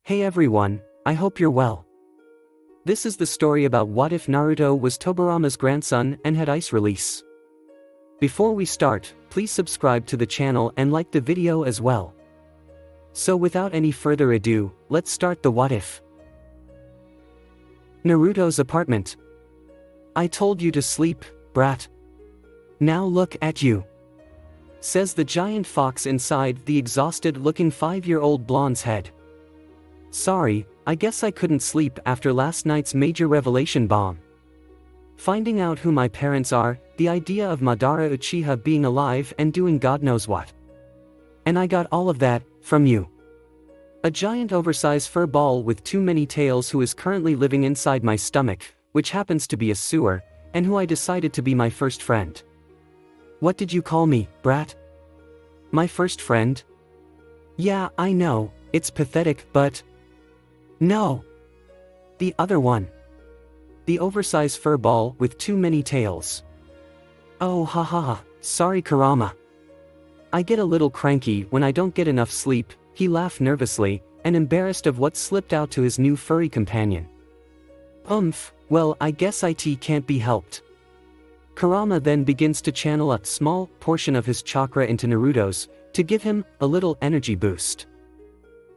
Hey everyone, I hope you're well. This is the story about what if Naruto was Tobirama's grandson and had ice release. Before we start, please subscribe to the channel and like the video as well. So without any further ado, let's start the what if. Naruto's apartment. I told you to sleep, brat. Now look at you, says the giant fox inside the exhausted-looking 5-year-old blonde's head. Sorry, I guess I couldn't sleep after last night's major revelation bomb. Finding out who my parents are, the idea of Madara Uchiha being alive and doing God knows what. And I got all of that from you. A giant oversized fur ball with too many tails who is currently living inside my stomach, which happens to be a sewer, and who I decided to be my first friend. What did you call me, brat? My first friend? Yeah, I know, it's pathetic, but... No. The other one. The oversized fur ball with too many tails. Oh haha, sorry Kurama. I get a little cranky when I don't get enough sleep, he laughed nervously, and embarrassed of what slipped out to his new furry companion. Well I guess it can't be helped. Kurama then begins to channel a small portion of his chakra into Naruto's, to give him a little energy boost.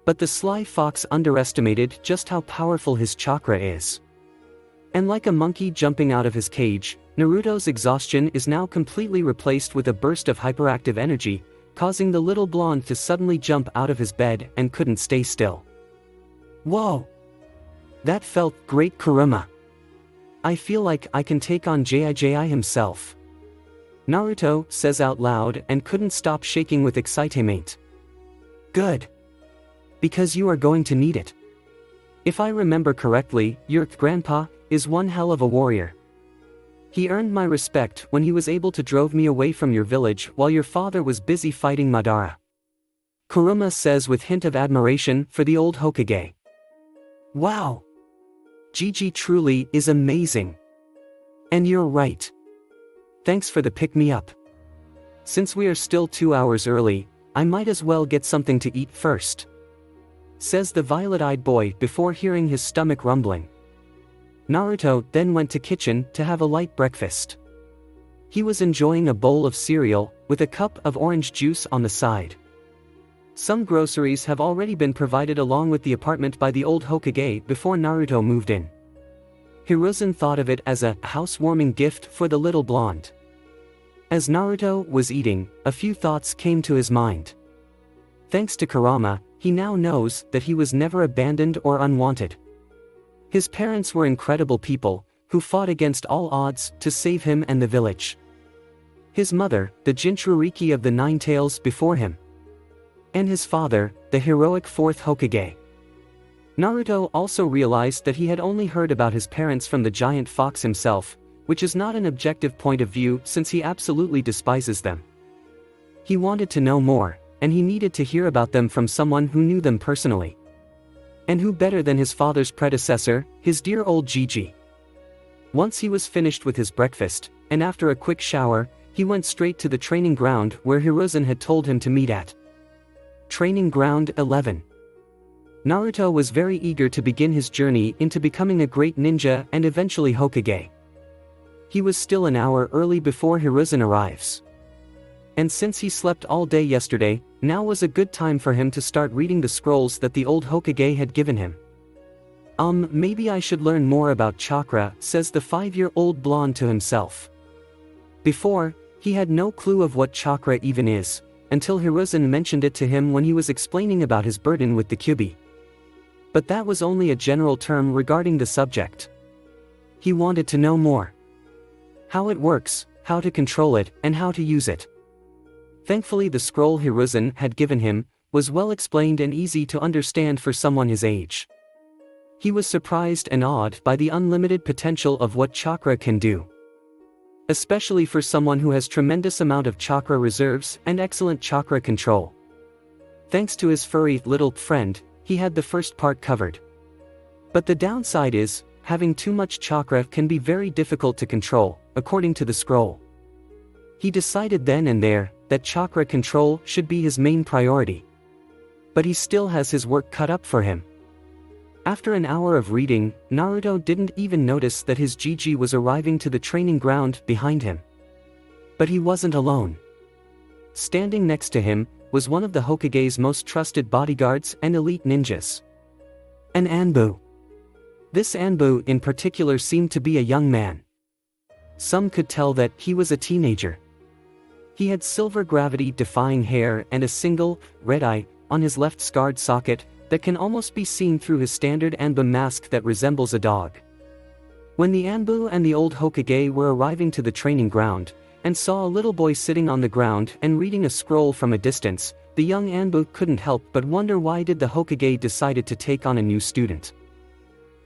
But the sly fox underestimated just how powerful his chakra is. And like a monkey jumping out of his cage, Naruto's exhaustion is now completely replaced with a burst of hyperactive energy, causing the little blonde to suddenly jump out of his bed and couldn't stay still. Whoa! That felt great, Kurama. I feel like I can take on Jiji himself. Naruto says out loud and couldn't stop shaking with excitement. Good. Because you are going to need it. If I remember correctly, your grandpa is one hell of a warrior. He earned my respect when he was able to drive me away from your village while your father was busy fighting Madara. Kurama says with hint of admiration for the old Hokage. Wow! Jiji truly is amazing. And you're right. Thanks for the pick-me-up. Since we are still 2 hours early, I might as well get something to eat first, says the violet-eyed boy before hearing his stomach rumbling. Naruto then went to kitchen to have a light breakfast. He was enjoying a bowl of cereal, with a cup of orange juice on the side. Some groceries have already been provided along with the apartment by the old Hokage before Naruto moved in. Hiruzen thought of it as a housewarming gift for the little blonde. As Naruto was eating, a few thoughts came to his mind. Thanks to Kurama, he now knows that he was never abandoned or unwanted. His parents were incredible people, who fought against all odds to save him and the village. His mother, the Jinchuriki of the Nine Tails before him. And his father, the heroic fourth Hokage. Naruto also realized that he had only heard about his parents from the giant fox himself, which is not an objective point of view since he absolutely despises them. He wanted to know more, and he needed to hear about them from someone who knew them personally. And who better than his father's predecessor, his dear old Jiji. Once he was finished with his breakfast, and after a quick shower, he went straight to the training ground where Hiruzen had told him to meet at. Training Ground 11. Naruto was very eager to begin his journey into becoming a great ninja and eventually Hokage. He was still an hour early before Hiruzen arrives. And since he slept all day yesterday, now was a good time for him to start reading the scrolls that the old Hokage had given him. Maybe I should learn more about chakra, says the 5-year-old blonde to himself. Before, he had no clue of what chakra even is, until Hiruzen mentioned it to him when he was explaining about his burden with the Kyuubi. But that was only a general term regarding the subject. He wanted to know more. How it works, how to control it, and how to use it. Thankfully the scroll Hiruzen had given him was well explained and easy to understand for someone his age. He was surprised and awed by the unlimited potential of what chakra can do. Especially for someone who has tremendous amount of chakra reserves and excellent chakra control. Thanks to his furry little friend, he had the first part covered. But the downside is, having too much chakra can be very difficult to control, according to the scroll. He decided then and there that chakra control should be his main priority. But he still has his work cut up for him. After an hour of reading, Naruto didn't even notice that his Gigi was arriving to the training ground behind him. But he wasn't alone. Standing next to him was one of the Hokage's most trusted bodyguards and elite ninjas. An Anbu. This Anbu in particular seemed to be a young man. Some could tell that he was a teenager. He had silver gravity-defying hair and a single, red eye, on his left scarred socket, that can almost be seen through his standard Anbu mask that resembles a dog. When the Anbu and the old Hokage were arriving to the training ground, and saw a little boy sitting on the ground and reading a scroll from a distance, the young Anbu couldn't help but wonder why did the Hokage decided to take on a new student.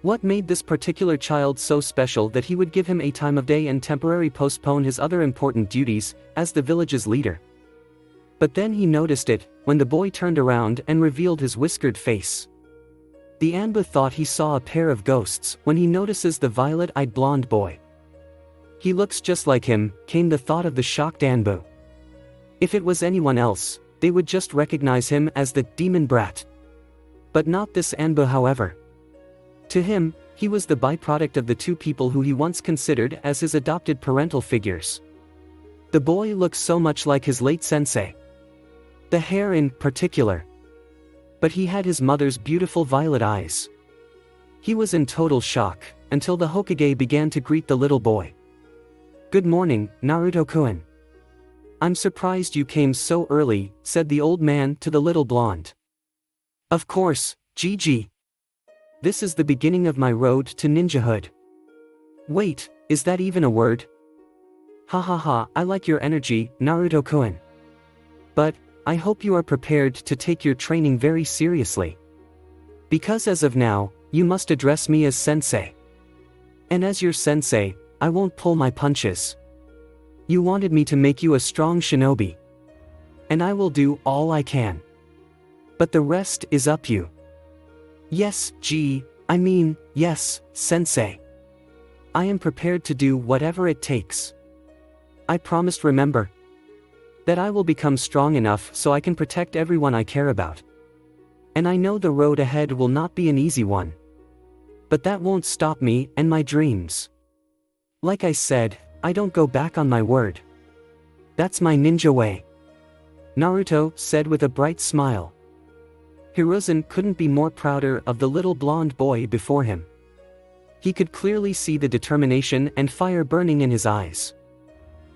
What made this particular child so special that he would give him a time of day and temporarily postpone his other important duties, as the village's leader? But then he noticed it, when the boy turned around and revealed his whiskered face. The Anbu thought he saw a pair of ghosts when he notices the violet-eyed blonde boy. He looks just like him, came the thought of the shocked Anbu. If it was anyone else, they would just recognize him as the demon brat. But not this Anbu, however. To him, he was the byproduct of the two people who he once considered as his adopted parental figures. The boy looked so much like his late sensei. The hair in particular. But he had his mother's beautiful violet eyes. He was in total shock, until the Hokage began to greet the little boy. "Good morning, Naruto-kun. I'm surprised you came so early," said the old man to the little blonde. "Of course, Gigi. This is the beginning of my road to ninjahood." "Wait, is that even a word?" "Ha ha ha, I like your energy, Naruto-kun. But, I hope you are prepared to take your training very seriously. Because as of now, you must address me as sensei. And as your sensei, I won't pull my punches. You wanted me to make you a strong shinobi. And I will do all I can. But the rest is up you." "Yes, yes, sensei. I am prepared to do whatever it takes. I promised, remember, that I will become strong enough so I can protect everyone I care about. And I know the road ahead will not be an easy one. But that won't stop me and my dreams. Like I said, I don't go back on my word. That's my ninja way," Naruto said with a bright smile. Hiruzen couldn't be more prouder of the little blonde boy before him. He could clearly see the determination and fire burning in his eyes.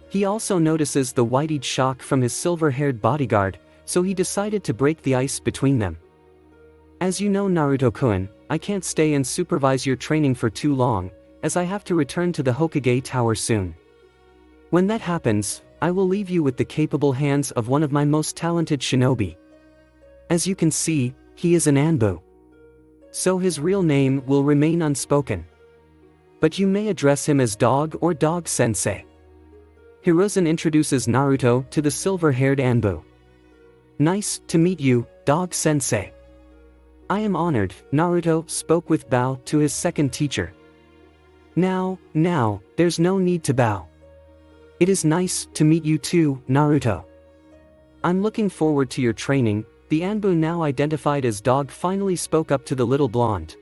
He also notices the white-eyed shock from his silver-haired bodyguard, so he decided to break the ice between them. "As you know, Naruto-kun, I can't stay and supervise your training for too long, as I have to return to the Hokage Tower soon. When that happens, I will leave you with the capable hands of one of my most talented shinobi. As you can see, he is an Anbu. So his real name will remain unspoken. But you may address him as Dog or Dog Sensei." Hiruzen introduces Naruto to the silver-haired Anbu. "Nice to meet you, Dog Sensei." "I am honored," Naruto spoke with bow to his second teacher. Now, there's no need to bow. It is nice to meet you too, Naruto. I'm looking forward to your training," the Anbu now identified as Dog finally spoke up to the little blonde.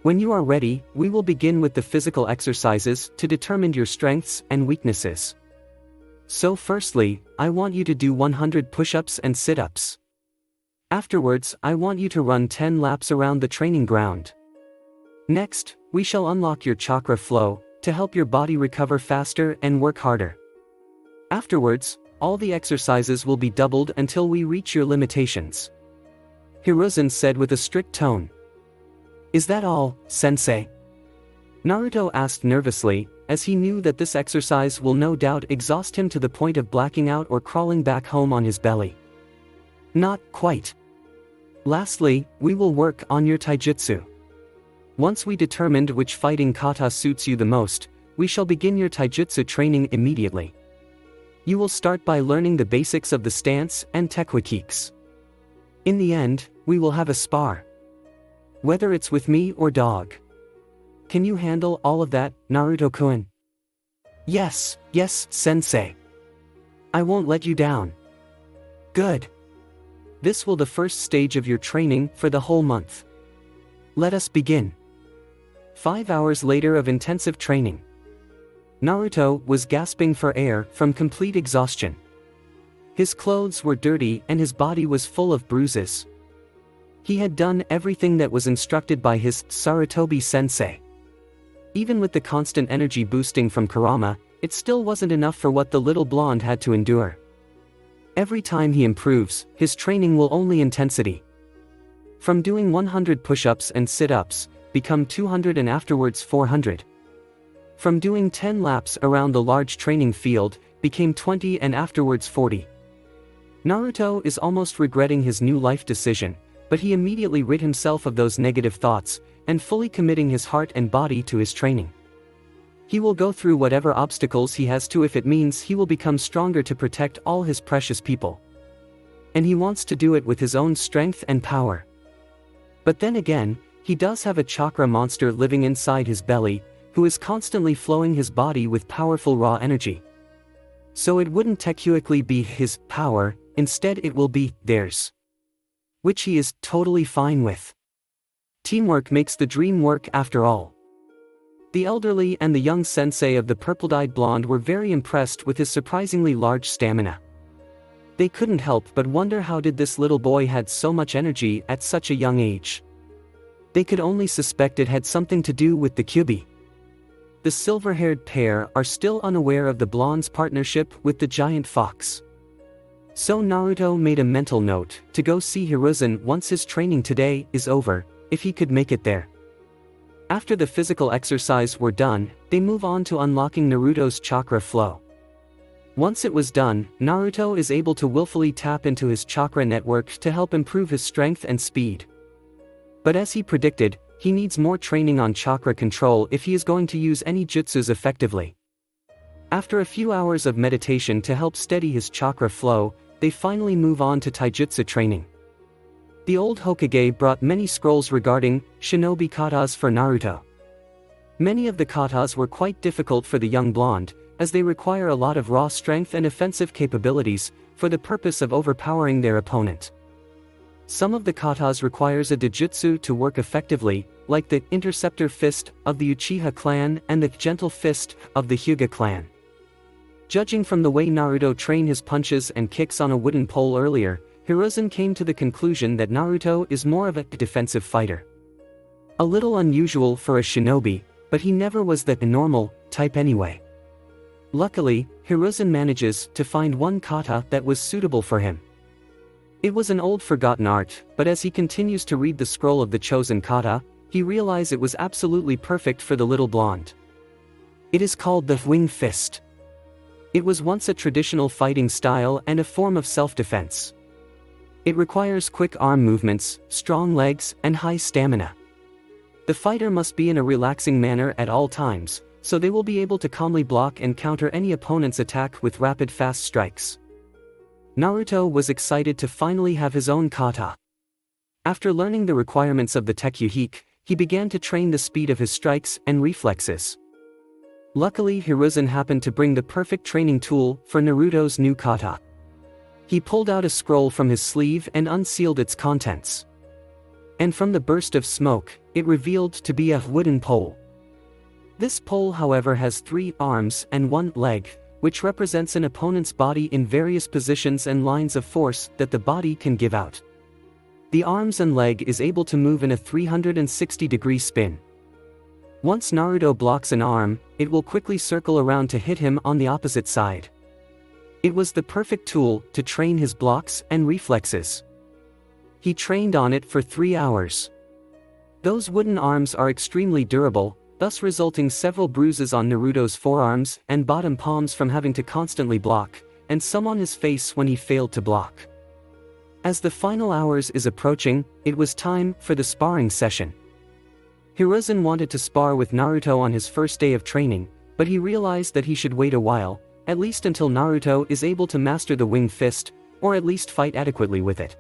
"When you are ready, we will begin with the physical exercises to determine your strengths and weaknesses. So firstly, I want you to do 100 push-ups and sit-ups. Afterwards, I want you to run 10 laps around the training ground. Next, we shall unlock your chakra flow, to help your body recover faster and work harder. Afterwards, all the exercises will be doubled until we reach your limitations," Hiruzen said with a strict tone. "Is that all, sensei?" Naruto asked nervously, as he knew that this exercise will no doubt exhaust him to the point of blacking out or crawling back home on his belly. "Not quite. Lastly, we will work on your taijitsu. Once we determined which fighting kata suits you the most, we shall begin your taijitsu training immediately. You will start by learning the basics of the stance and tekwakiks. In the end, we will have a spar. Whether it's with me or Dog. Can you handle all of that, Naruto-kun?" Yes, sensei. I won't let you down." "Good. This will be the first stage of your training for the whole month. Let us begin. 5 hours later of intensive training. Naruto was gasping for air from complete exhaustion. His clothes were dirty and his body was full of bruises. He had done everything that was instructed by his Sarutobi sensei. Even with the constant energy boosting from Kurama, it still wasn't enough for what the little blonde had to endure. Every time he improves, his training will only intensity. From doing 100 push-ups and sit-ups, become 200 and afterwards 400. From doing 10 laps around the large training field, became 20 and afterwards 40. Naruto is almost regretting his new life decision, but he immediately rid himself of those negative thoughts, and fully committing his heart and body to his training. He will go through whatever obstacles he has to if it means he will become stronger to protect all his precious people. And he wants to do it with his own strength and power. But then again, he does have a chakra monster living inside his belly, who is constantly flowing his body with powerful raw energy. So it wouldn't technically be his power, instead it will be theirs. Which he is totally fine with. Teamwork makes the dream work after all. The elderly and the young sensei of the purple-dyed blonde were very impressed with his surprisingly large stamina. They couldn't help but wonder how did this little boy had so much energy at such a young age. They could only suspect it had something to do with the Kyuubi. The silver-haired pair are still unaware of the blonde's partnership with the giant fox. So Naruto made a mental note to go see Hiruzen once his training today is over, if he could make it there. After the physical exercise were done, they move on to unlocking Naruto's chakra flow. Once it was done, Naruto is able to willfully tap into his chakra network to help improve his strength and speed. But as he predicted, he needs more training on chakra control if he is going to use any jutsus effectively. After a few hours of meditation to help steady his chakra flow, they finally move on to Taijitsu training. The old Hokage brought many scrolls regarding shinobi katas for Naruto. Many of the katas were quite difficult for the young blonde, as they require a lot of raw strength and offensive capabilities, for the purpose of overpowering their opponent. Some of the katas requires a dojutsu to work effectively, like the Interceptor Fist of the Uchiha clan and the Gentle Fist of the Hyuga clan. Judging from the way Naruto trained his punches and kicks on a wooden pole earlier, Hiruzen came to the conclusion that Naruto is more of a defensive fighter. A little unusual for a shinobi, but he never was the normal type anyway. Luckily, Hiruzen manages to find one kata that was suitable for him. It was an old forgotten art, but as he continues to read the scroll of the chosen kata, he realized it was absolutely perfect for the little blonde. It is called the Wing Fist. It was once a traditional fighting style and a form of self-defense. It requires quick arm movements, strong legs, and high stamina. The fighter must be in a relaxing manner at all times, so they will be able to calmly block and counter any opponent's attack with rapid fast strikes. Naruto was excited to finally have his own kata. After learning the requirements of the Tekuhike, he began to train the speed of his strikes and reflexes. Luckily, Hiruzen happened to bring the perfect training tool for Naruto's new kata. He pulled out a scroll from his sleeve and unsealed its contents. And from the burst of smoke, it revealed to be a wooden pole. This pole, however, has 3 arms and 1 leg, which represents an opponent's body in various positions and lines of force that the body can give out. The arms and leg is able to move in a 360-degree spin. Once Naruto blocks an arm, it will quickly circle around to hit him on the opposite side. It was the perfect tool to train his blocks and reflexes. He trained on it for 3 hours. Those wooden arms are extremely durable, thus resulting several bruises on Naruto's forearms and bottom palms from having to constantly block, and some on his face when he failed to block. As the final hours is approaching, it was time for the sparring session. Hiruzen wanted to spar with Naruto on his first day of training, but he realized that he should wait a while, at least until Naruto is able to master the Wing Fist, or at least fight adequately with it.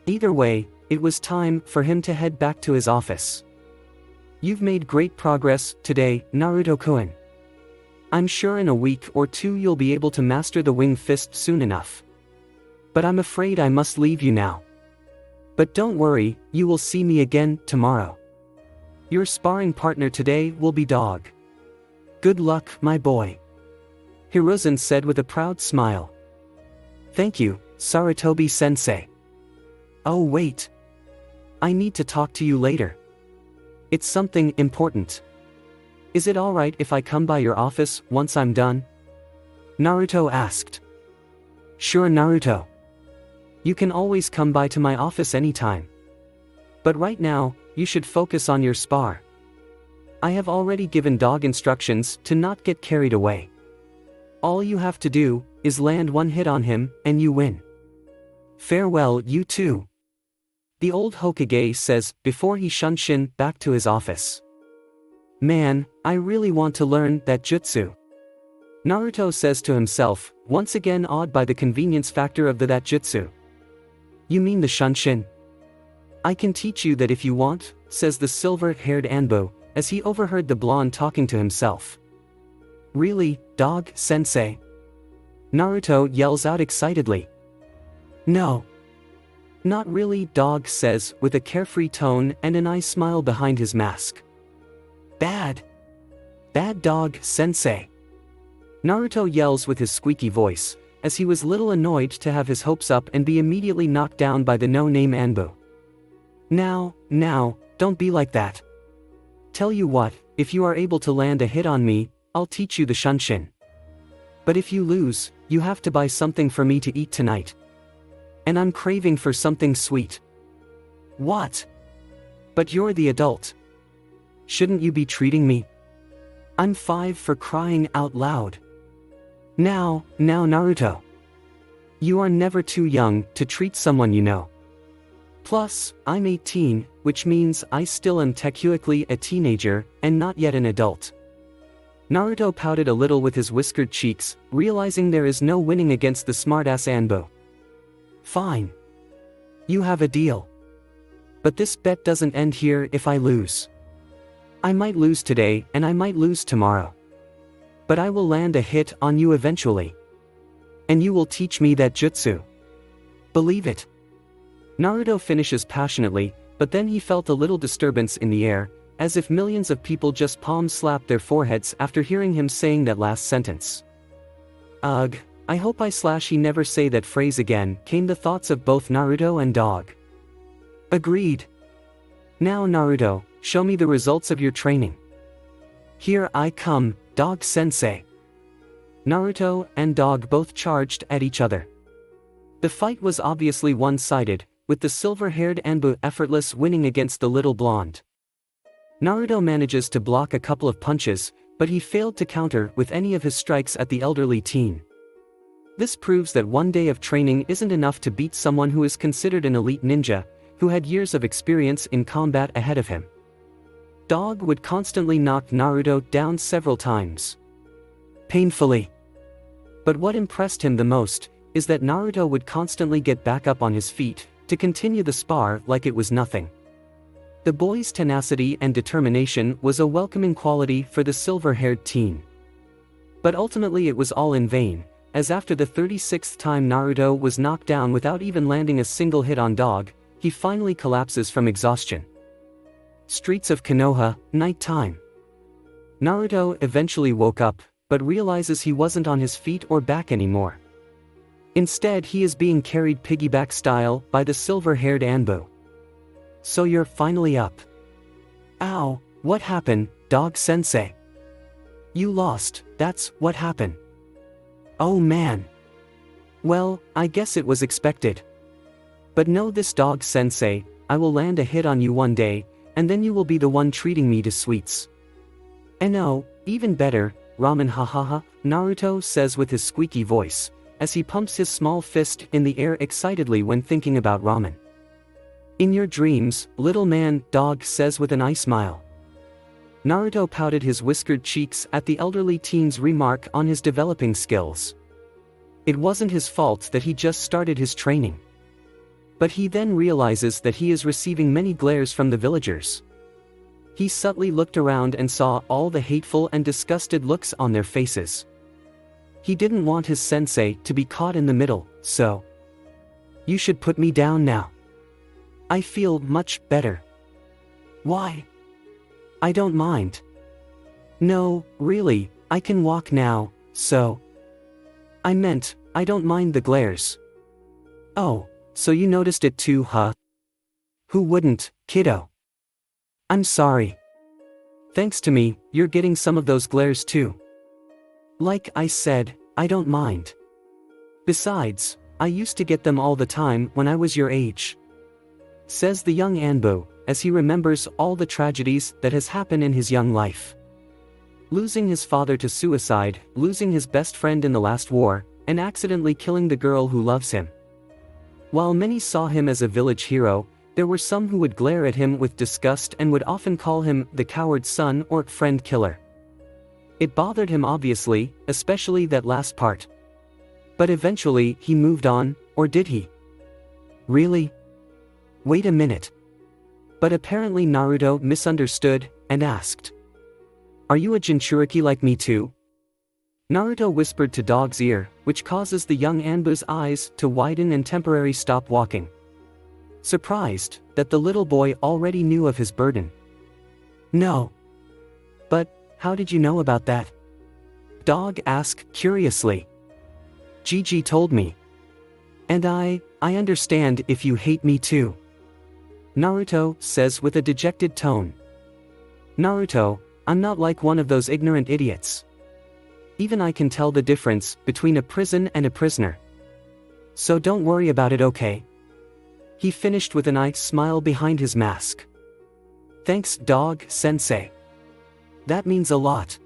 Either way, it was time for him to head back to his office. You've made great progress today, Naruto-kun. I'm sure in a week or 2 you'll be able to master the Wing Fist soon enough. But I'm afraid I must leave you now. But don't worry, you will see me again tomorrow. Your sparring partner today will be Dog. Good luck, my boy. Hiruzen said with a proud smile. Thank you, Sarutobi-sensei. Oh wait. I need to talk to you later. It's something important. Is it alright if I come by your office once I'm done? Naruto asked. Sure, Naruto. You can always come by to my office anytime. But right now, you should focus on your spar. I have already given Dog instructions to not get carried away. All you have to do is land one hit on him, and you win. Farewell, you two. The old Hokage says before he shunshin back to his office. Man, I really want to learn that jutsu. Naruto says to himself, once again awed by the convenience factor of that jutsu. You mean the shunshin? I can teach you that if you want, says the silver-haired Anbo, as he overheard the blonde talking to himself. Really, Dog-sensei? Naruto yells out excitedly. No. Not really, Dog says, with a carefree tone and an eye smile behind his mask. Bad. Bad, Dog-sensei. Naruto yells with his squeaky voice, as he was little annoyed to have his hopes up and be immediately knocked down by the no-name Anbu. Now, don't be like that. Tell you what, if you are able to land a hit on me, I'll teach you the shunshin. But if you lose, you have to buy something for me to eat tonight. And I'm craving for something sweet. What? But you're the adult. Shouldn't you be treating me? I'm 5 for crying out loud. Now, Naruto. You are never too young to treat someone you know. Plus, I'm 18, which means I still am technically a teenager, and not yet an adult. Naruto pouted a little with his whiskered cheeks, realizing there is no winning against the smartass Anbo. Fine. You have a deal. But this bet doesn't end here if I lose. I might lose today and I might lose tomorrow. But I will land a hit on you eventually. And you will teach me that jutsu. Believe it. Naruto finishes passionately, but then he felt a little disturbance in the air, as if millions of people just palm-slapped their foreheads after hearing him saying that last sentence. Ugh, I hope he never say that phrase again, came the thoughts of both Naruto and Dog. Agreed. Now Naruto, show me the results of your training. Here I come, Dog-sensei. Naruto and Dog both charged at each other. The fight was obviously one-sided, with the silver-haired Anbu effortless winning against the little blonde. Naruto manages to block a couple of punches, but he failed to counter with any of his strikes at the elderly teen. This proves that one day of training isn't enough to beat someone who is considered an elite ninja, who had years of experience in combat ahead of him. Dog would constantly knock Naruto down several times. Painfully. But what impressed him the most is that Naruto would constantly get back up on his feet to continue the spar like it was nothing. The boy's tenacity and determination was a welcoming quality for the silver-haired teen. But ultimately it was all in vain, as after the 36th time Naruto was knocked down without even landing a single hit on Dog, he finally collapses from exhaustion. Streets of Konoha, nighttime. Naruto eventually woke up, but realizes he wasn't on his feet or back anymore. Instead he is being carried piggyback style by the silver-haired Anbu. So you're finally up. Ow, what happened, Dog-sensei? You lost, that's what happened. Oh man. Well, I guess it was expected. But know this, Dog-sensei, I will land a hit on you one day, and then you will be the one treating me to sweets. And oh, even better, ramen, hahaha, Naruto says with his squeaky voice, as he pumps his small fist in the air excitedly when thinking about ramen. In your dreams, little man, Dog says with an eye smile. Naruto pouted his whiskered cheeks at the elderly teen's remark on his developing skills. It wasn't his fault that he just started his training. But he then realizes that he is receiving many glares from the villagers. He subtly looked around and saw all the hateful and disgusted looks on their faces. He didn't want his sensei to be caught in the middle, so. You should put me down now. I feel much better. Why? I don't mind. No, really, I can walk now, so. I meant, I don't mind the glares. Oh, so you noticed it too, huh? Who wouldn't, kiddo? I'm sorry. Thanks to me, you're getting some of those glares too. Like I said, I don't mind. Besides, I used to get them all the time when I was your age. Says the young Anbu, as he remembers all the tragedies that has happened in his young life. Losing his father to suicide, losing his best friend in the last war, and accidentally killing the girl who loves him. While many saw him as a village hero, there were some who would glare at him with disgust and would often call him the coward son or friend killer. It bothered him obviously, especially that last part. But eventually he moved on, or did he? Really? Wait a minute. But apparently Naruto misunderstood, and asked. Are you a Jinchuriki like me too? Naruto whispered to Dog's ear, which causes the young Anbu's eyes to widen and temporarily stop walking. Surprised that the little boy already knew of his burden. No. But, how did you know about that? Dog asked curiously. Gigi told me. And I understand if you hate me too. Naruto says with a dejected tone. Naruto, I'm not like one of those ignorant idiots. Even I can tell the difference between a prison and a prisoner. So don't worry about it, okay? He finished with an eye smile behind his mask. Thanks, Dog-sensei. That means a lot.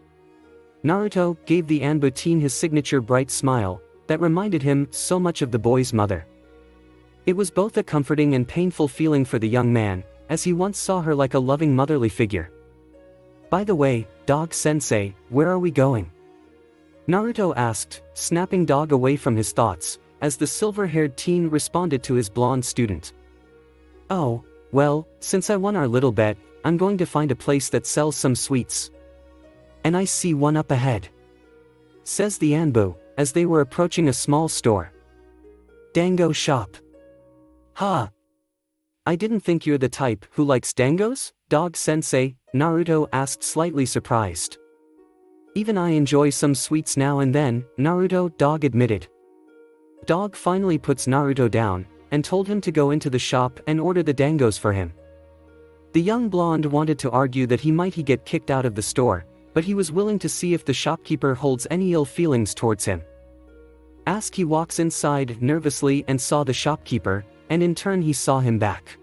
Naruto gave the Anbu teen his signature bright smile, that reminded him so much of the boy's mother. It was both a comforting and painful feeling for the young man, as he once saw her like a loving motherly figure. By the way, Dog-sensei, where are we going? Naruto asked, snapping Dog away from his thoughts, as the silver-haired teen responded to his blonde student. Oh, well, since I won our little bet, I'm going to find a place that sells some sweets. And I see one up ahead. Says the Anbu, as they were approaching a small store. Dango shop. Ha! I didn't think you're the type who likes dangos, Dog-sensei, Naruto asked slightly surprised. Even I enjoy some sweets now and then, Naruto, Dog admitted. Dog finally puts Naruto down, and told him to go into the shop and order the dangos for him. The young blonde wanted to argue that he might get kicked out of the store, but he was willing to see if the shopkeeper holds any ill feelings towards him. He walks inside nervously and saw the shopkeeper, and in turn he saw him back.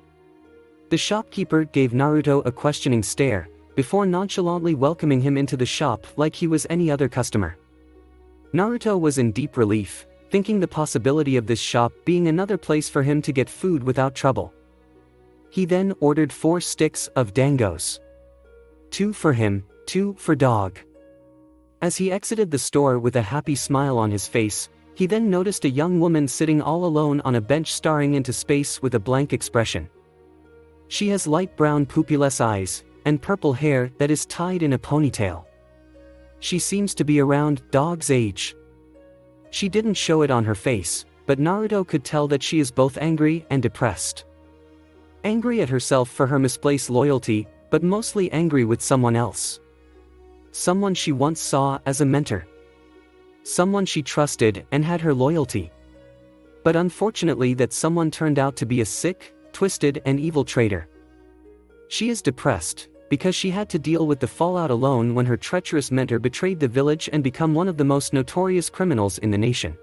The shopkeeper gave Naruto a questioning stare, before nonchalantly welcoming him into the shop like he was any other customer. Naruto was in deep relief, thinking the possibility of this shop being another place for him to get food without trouble. He then ordered 4 sticks of dangos. 2 for him, 2 for Dog. As he exited the store with a happy smile on his face, he then noticed a young woman sitting all alone on a bench staring into space with a blank expression. She has light brown pupilless eyes, and purple hair that is tied in a ponytail. She seems to be around Dog's age. She didn't show it on her face, but Naruto could tell that she is both angry and depressed. Angry at herself for her misplaced loyalty, but mostly angry with someone else. Someone she once saw as a mentor. Someone she trusted and had her loyalty. But unfortunately that someone turned out to be a sick, twisted and evil traitor. She is depressed, because she had to deal with the fallout alone when her treacherous mentor betrayed the village and become one of the most notorious criminals in the nation.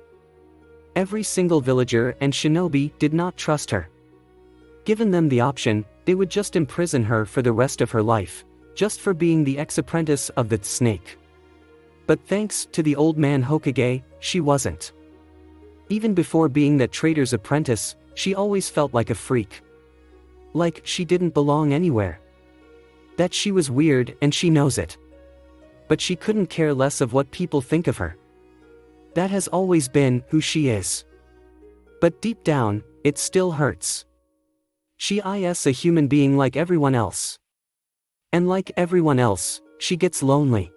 Every single villager and shinobi did not trust her. Given them the option, they would just imprison her for the rest of her life, just for being the ex-apprentice of the snake. But thanks to the old man Hokage, she wasn't. Even before being that traitor's apprentice, she always felt like a freak. Like she didn't belong anywhere. That she was weird and she knows it. But she couldn't care less of what people think of her. That has always been who she is. But deep down, it still hurts. She is a human being like everyone else. And like everyone else, she gets lonely.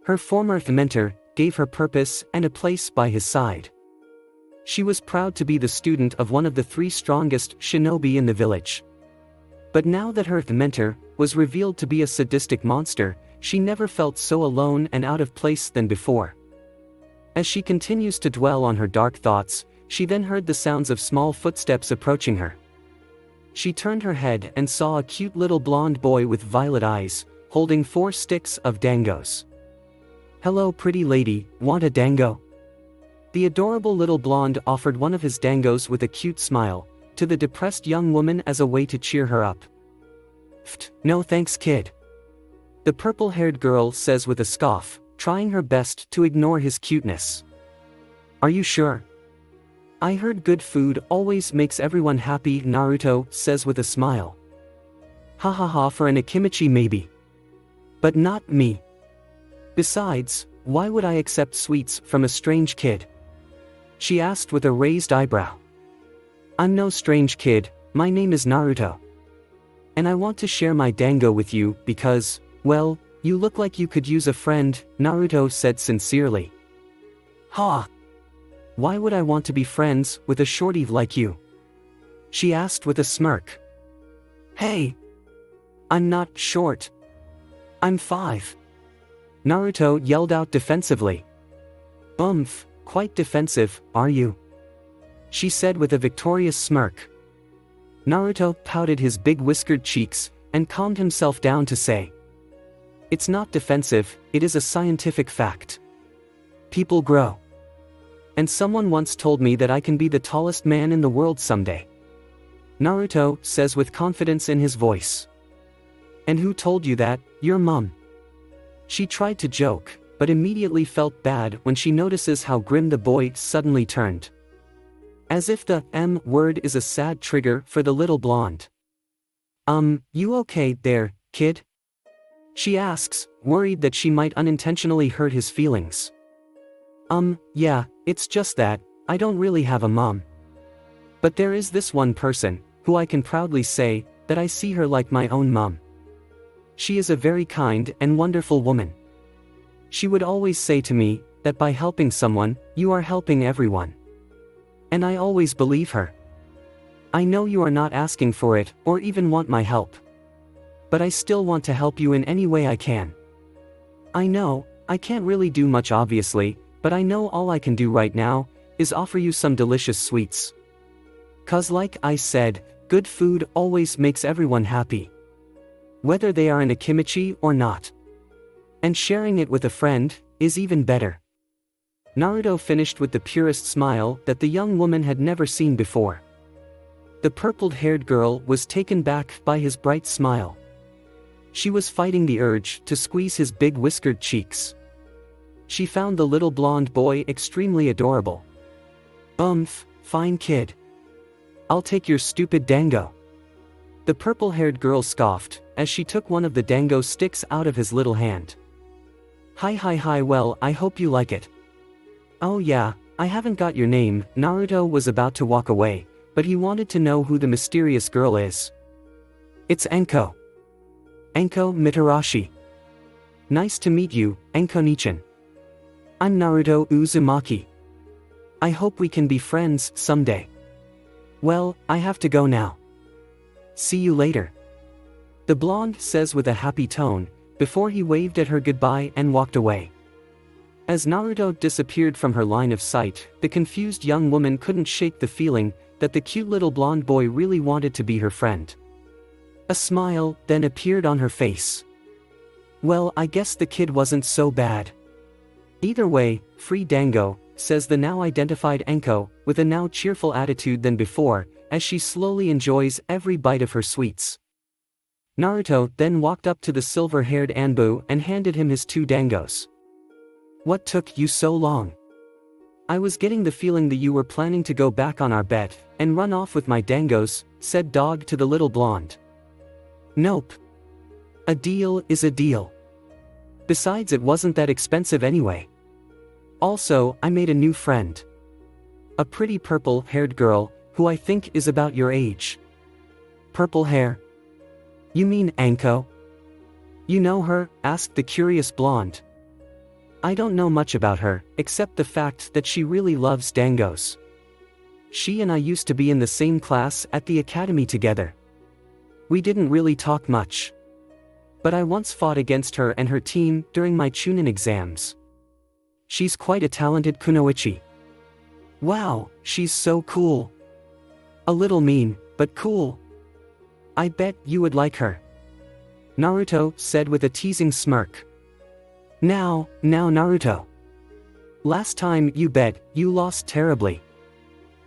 Her former mentor gave her purpose and a place by his side. She was proud to be the student of one of the 3 strongest shinobi in the village. But now that her mentor was revealed to be a sadistic monster, she never felt so alone and out of place than before. As she continues to dwell on her dark thoughts, she then heard the sounds of small footsteps approaching her. She turned her head and saw a cute little blonde boy with violet eyes, holding 4 sticks of dangos. "Hello pretty lady, want a dango?" The adorable little blonde offered one of his dangos with a cute smile, to the depressed young woman as a way to cheer her up. "Pfft, no thanks kid," the purple-haired girl says with a scoff, trying her best to ignore his cuteness. "Are you sure? I heard good food always makes everyone happy," Naruto says with a smile. "Ha ha ha, for an akimichi maybe. But not me. Besides, why would I accept sweets from a strange kid?" she asked with a raised eyebrow. "I'm no strange kid, my name is Naruto. And I want to share my dango with you because, well, you look like you could use a friend," Naruto said sincerely. "Ha! Why would I want to be friends with a shorty like you?" she asked with a smirk. "Hey! I'm not short. I'm 5. Naruto yelled out defensively. "Umph, quite defensive, are you?" she said with a victorious smirk. Naruto pouted his big whiskered cheeks and calmed himself down to say, "It's not defensive, it is a scientific fact. People grow. And someone once told me that I can be the tallest man in the world someday," Naruto says with confidence in his voice. "And who told you that, your mom?" She tried to joke, but immediately felt bad when she notices how grim the boy suddenly turned. As if the M word is a sad trigger for the little blonde. You okay there, kid?" she asks, worried that she might unintentionally hurt his feelings. Yeah, it's just that, I don't really have a mom. But there is this one person, who I can proudly say, that I see her like my own mom. She is a very kind and wonderful woman. She would always say to me, that by helping someone, you are helping everyone. And I always believe her. I know you are not asking for it, or even want my help. But I still want to help you in any way I can. I know, I can't really do much obviously, but I know all I can do right now, is offer you some delicious sweets. 'Cause like I said, good food always makes everyone happy. Whether they are an akimichi or not. And sharing it with a friend, is even better." Naruto finished with the purest smile that the young woman had never seen before. The purple-haired girl was taken back by his bright smile. She was fighting the urge to squeeze his big whiskered cheeks. She found the little blonde boy extremely adorable. Fine kid. I'll take your stupid dango." The purple-haired girl scoffed, as she took one of the dango sticks out of his little hand. Hi, well, I hope you like it." "Oh yeah, I haven't got your name," Naruto was about to walk away, but he wanted to know who the mysterious girl is. "It's Enko. Enko Mitarashi. Nice to meet you, Enko-nichan. I'm Naruto Uzumaki. I hope we can be friends someday. Well, I have to go now. See you later," the blonde says with a happy tone, before he waved at her goodbye and walked away. As Naruto disappeared from her line of sight, the confused young woman couldn't shake the feeling that the cute little blonde boy really wanted to be her friend. A smile then appeared on her face. Well, I guess the kid wasn't so bad. Either way, free dango, says the now identified Enko, with a now cheerful attitude than before, as she slowly enjoys every bite of her sweets. Naruto then walked up to the silver-haired Anbu and handed him his 2 dangos. "What took you so long? I was getting the feeling that you were planning to go back on our bet, and run off with my dangos," said Dog to the little blonde. "Nope. A deal is a deal. Besides, it wasn't that expensive anyway. Also, I made a new friend. A pretty purple-haired girl, who I think is about your age." "Purple hair? You mean Anko? You know her?" asked the curious blonde. "I don't know much about her, except the fact that she really loves dangos. She and I used to be in the same class at the academy together." We didn't really talk much. But I once fought against her and her team during my Chunin exams. She's quite a talented kunoichi. Wow, she's so cool. A little mean, but cool. I bet you would like her. Naruto said with a teasing smirk. Now Naruto. Last time you bet, you lost terribly.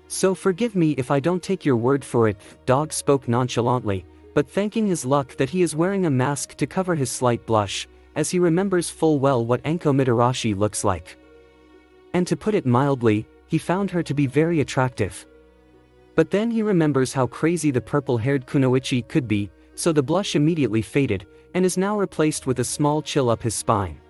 So forgive me if I don't take your word for it, Dog spoke nonchalantly, but thanking his luck that he is wearing a mask to cover his slight blush, as he remembers full well what Anko Mitarashi looks like. And to put it mildly, he found her to be very attractive. But then he remembers how crazy the purple-haired kunoichi could be, so the blush immediately faded, and is now replaced with a small chill up his spine.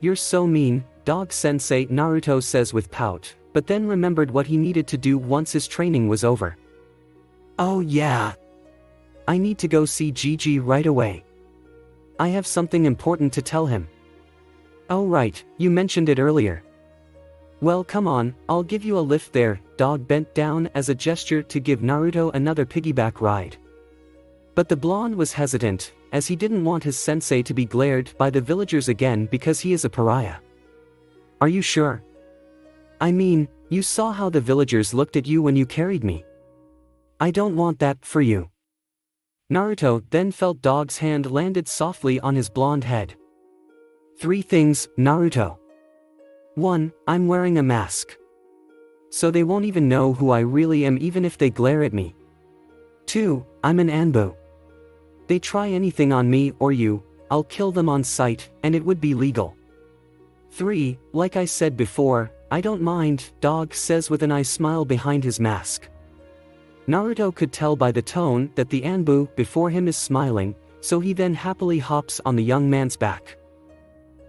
You're so mean, Dog-sensei, Naruto says with pout, but then remembered what he needed to do once his training was over. Oh yeah. I need to go see Gigi right away. I have something important to tell him. Oh right, you mentioned it earlier. Well come on, I'll give you a lift there, Dog bent down as a gesture to give Naruto another piggyback ride. But the blonde was hesitant, as he didn't want his sensei to be glared by the villagers again because he is a pariah. Are you sure? I mean, you saw how the villagers looked at you when you carried me. I don't want that for you. Naruto then felt Dog's hand landed softly on his blonde head. 3 things, Naruto. 1. I'm wearing a mask. So they won't even know who I really am even if they glare at me. 2. I'm an Anbu. They try anything on me or you, I'll kill them on sight, and it would be legal. 3. Like I said before, I don't mind, Dog says with an eye smile behind his mask. Naruto could tell by the tone that the Anbu before him is smiling, so he then happily hops on the young man's back.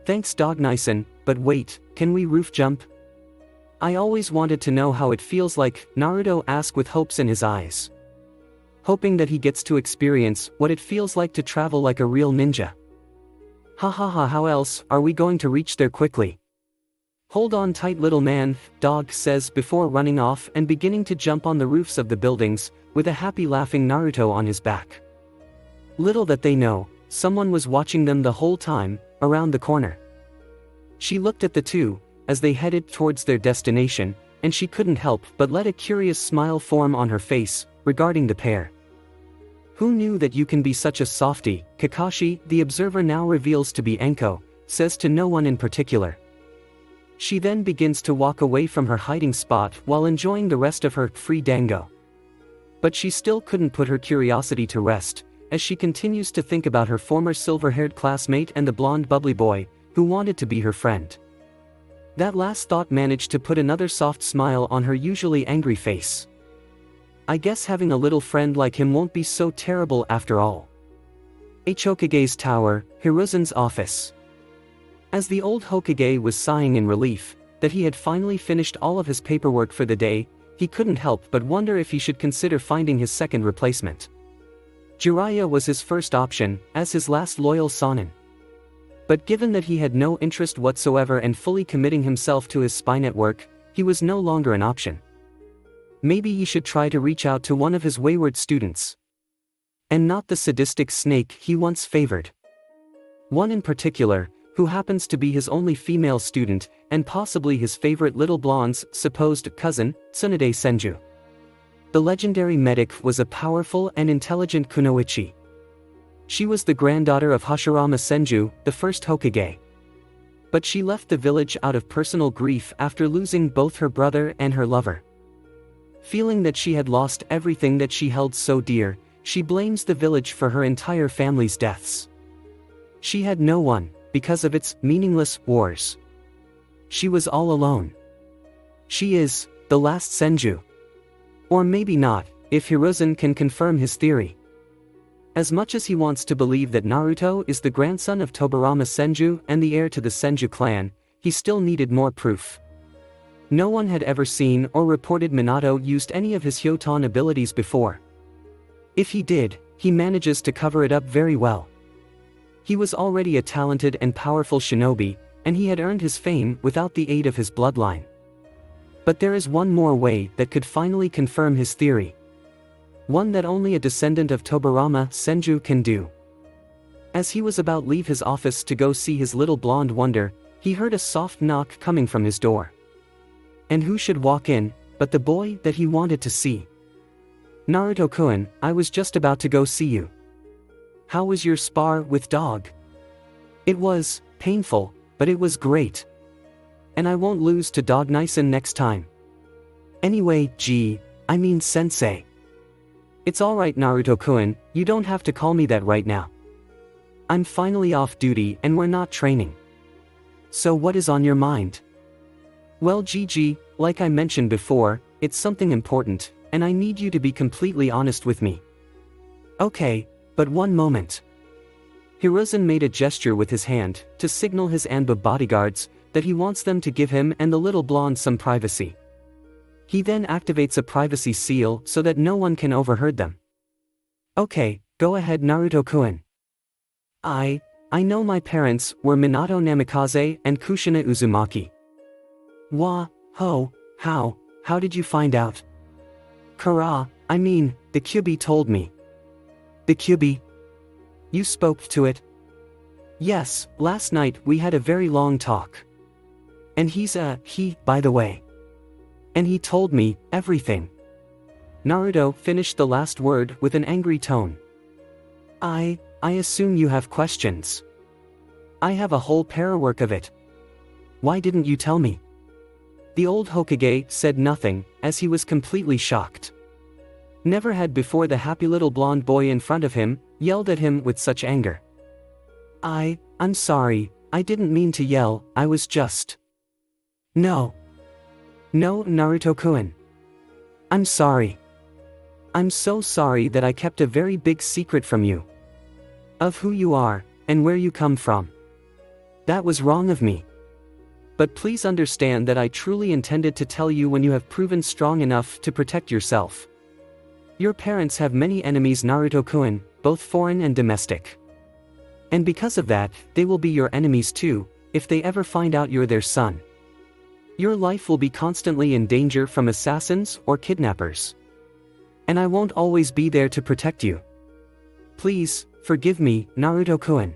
Thanks Dog-Nison, but wait, can we roof jump? I always wanted to know how it feels like, Naruto asked with hopes in his eyes. Hoping that he gets to experience what it feels like to travel like a real ninja. Ha ha ha, how else are we going to reach there quickly? Hold on tight little man, Dog says before running off and beginning to jump on the roofs of the buildings, with a happy laughing Naruto on his back. Little that they know, someone was watching them the whole time, around the corner. She looked at the two, as they headed towards their destination, and she couldn't help but let a curious smile form on her face, regarding the pair. Who knew that you can be such a softie, Kakashi, the observer now reveals to be Enko, says to no one in particular. She then begins to walk away from her hiding spot while enjoying the rest of her free dango. But she still couldn't put her curiosity to rest, as she continues to think about her former silver-haired classmate and the blonde bubbly boy, who wanted to be her friend. That last thought managed to put another soft smile on her usually angry face. I guess having a little friend like him won't be so terrible after all. Hokage's tower, Hiruzen's office. As the old Hokage was sighing in relief that he had finally finished all of his paperwork for the day, he couldn't help but wonder if he should consider finding his second replacement. Jiraiya was his first option, as his last loyal Sannin. But given that he had no interest whatsoever and fully committing himself to his spy network, he was no longer an option. Maybe he should try to reach out to one of his wayward students. And not the sadistic snake he once favored. One in particular, who happens to be his only female student, and possibly his favorite little blonde's supposed cousin, Tsunade Senju. The legendary medic was a powerful and intelligent kunoichi. She was the granddaughter of Hashirama Senju, the first Hokage. But she left the village out of personal grief after losing both her brother and her lover. Feeling that she had lost everything that she held so dear, she blames the village for her entire family's deaths. She had no one, because of its meaningless wars. She was all alone. She is the last Senju. Or maybe not, if Hiruzen can confirm his theory. As much as he wants to believe that Naruto is the grandson of Tobirama Senju and the heir to the Senju clan, he still needed more proof. No one had ever seen or reported Minato used any of his Hyoton abilities before. If he did, he manages to cover it up very well. He was already a talented and powerful shinobi, and he had earned his fame without the aid of his bloodline. But there is one more way that could finally confirm his theory. One that only a descendant of Tobirama Senju can do. As he was about to leave his office to go see his little blonde wonder, he heard a soft knock coming from his door. And who should walk in, but the boy that he wanted to see. Naruto-kun, I was just about to go see you. How was your spar with dog? It was painful, but it was great. And I won't lose to Dog Nison next time. Anyway, I mean sensei. It's alright Naruto-kun, you don't have to call me that right now. I'm finally off duty and we're not training. So what is on your mind? Well GG, like I mentioned before, it's something important, and I need you to be completely honest with me. Okay, but one moment. Hiruzen made a gesture with his hand, to signal his Anba bodyguards, that he wants them to give him and the little blonde some privacy. He then activates a privacy seal so that no one can overheard them. Okay, go ahead Naruto-kun. I know my parents were Minato Namikaze and Kushina Uzumaki. How did you find out? The Kyubi told me. The Kyubi? You spoke to it? Yes, last night we had a very long talk. And he's he, by the way. And he told me everything. Naruto finished the last word with an angry tone. I assume you have questions. I have a whole parawork of it. Why didn't you tell me? The old Hokage said nothing, as he was completely shocked. Never had before the happy little blonde boy in front of him yelled at him with such anger. I'm sorry, I didn't mean to yell, I was just... No, Naruto-kun. I'm sorry. I'm so sorry that I kept a very big secret from you. Of who you are, and where you come from. That was wrong of me. But please understand that I truly intended to tell you when you have proven strong enough to protect yourself. Your parents have many enemies Naruto-kun, both foreign and domestic. And because of that, they will be your enemies too, if they ever find out you're their son. Your life will be constantly in danger from assassins or kidnappers. And I won't always be there to protect you. Please, forgive me, Naruto-kun.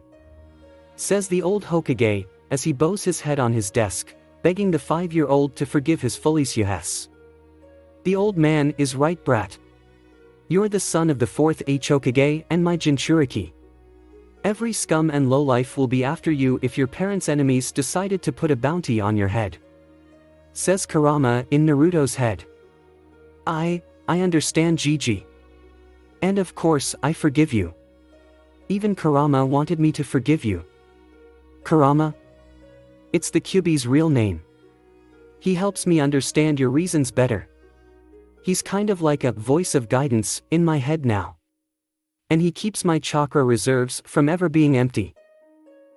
Says the old Hokage, as he bows his head on his desk, begging the 5-year-old to forgive his Felicia. The old man is right brat. You're the son of the 4th Hokage and my Jinchuriki. Every scum and lowlife will be after you if your parents' enemies decided to put a bounty on your head. Says Kurama in Naruto's head. I understand Gigi. And of course I forgive you. Even Kurama wanted me to forgive you. Kurama? It's the Kyubi's real name. He helps me understand your reasons better. He's kind of like a voice of guidance in my head now. And he keeps my chakra reserves from ever being empty.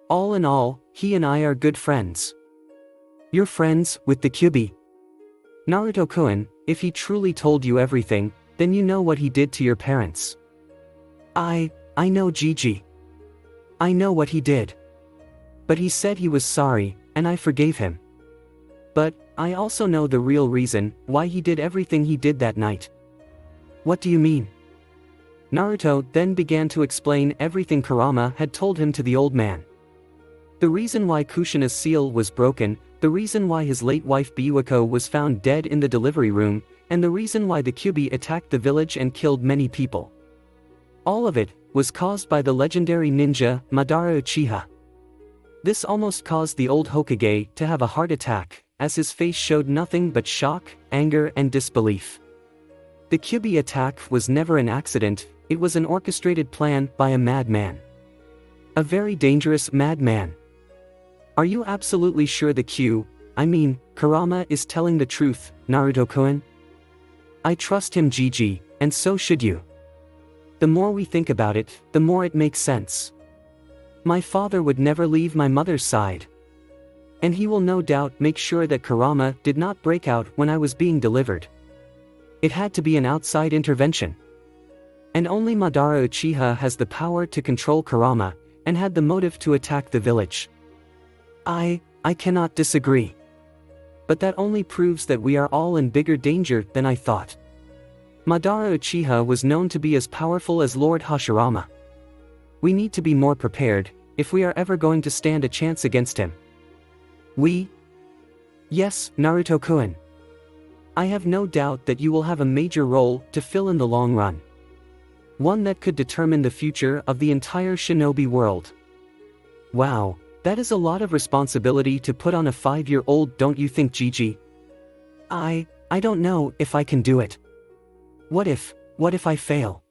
All in all, he and I are good friends. You're friends with the Kyubi? Naruto-kun, if he truly told you everything, then you know what he did to your parents. I know Gigi. I know what he did. But he said he was sorry, and I forgave him. But, I also know the real reason why he did everything he did that night. What do you mean? Naruto then began to explain everything Kurama had told him to the old man. The reason why Kushina's seal was broken, the reason why his late wife Biwako was found dead in the delivery room, and the reason why the Kyubi attacked the village and killed many people. All of it was caused by the legendary ninja, Madara Uchiha. This almost caused the old Hokage to have a heart attack, as his face showed nothing but shock, anger and disbelief. The Kyubi attack was never an accident, it was an orchestrated plan by a madman. A very dangerous madman. Are you absolutely sure the Kurama is telling the truth, Naruto-kun? I trust him Gigi, and so should you. The more we think about it, the more it makes sense. My father would never leave my mother's side. And he will no doubt make sure that Kurama did not break out when I was being delivered. It had to be an outside intervention. And only Madara Uchiha has the power to control Kurama, and had the motive to attack the village. I cannot disagree. But that only proves that we are all in bigger danger than I thought. Madara Uchiha was known to be as powerful as Lord Hashirama. We need to be more prepared, if we are ever going to stand a chance against him. Yes, Naruto-kun. I have no doubt that you will have a major role to fill in the long run. One that could determine the future of the entire shinobi world. Wow, that is a lot of responsibility to put on a 5-year-old, don't you think, Gigi? I don't know if I can do it. What if I fail?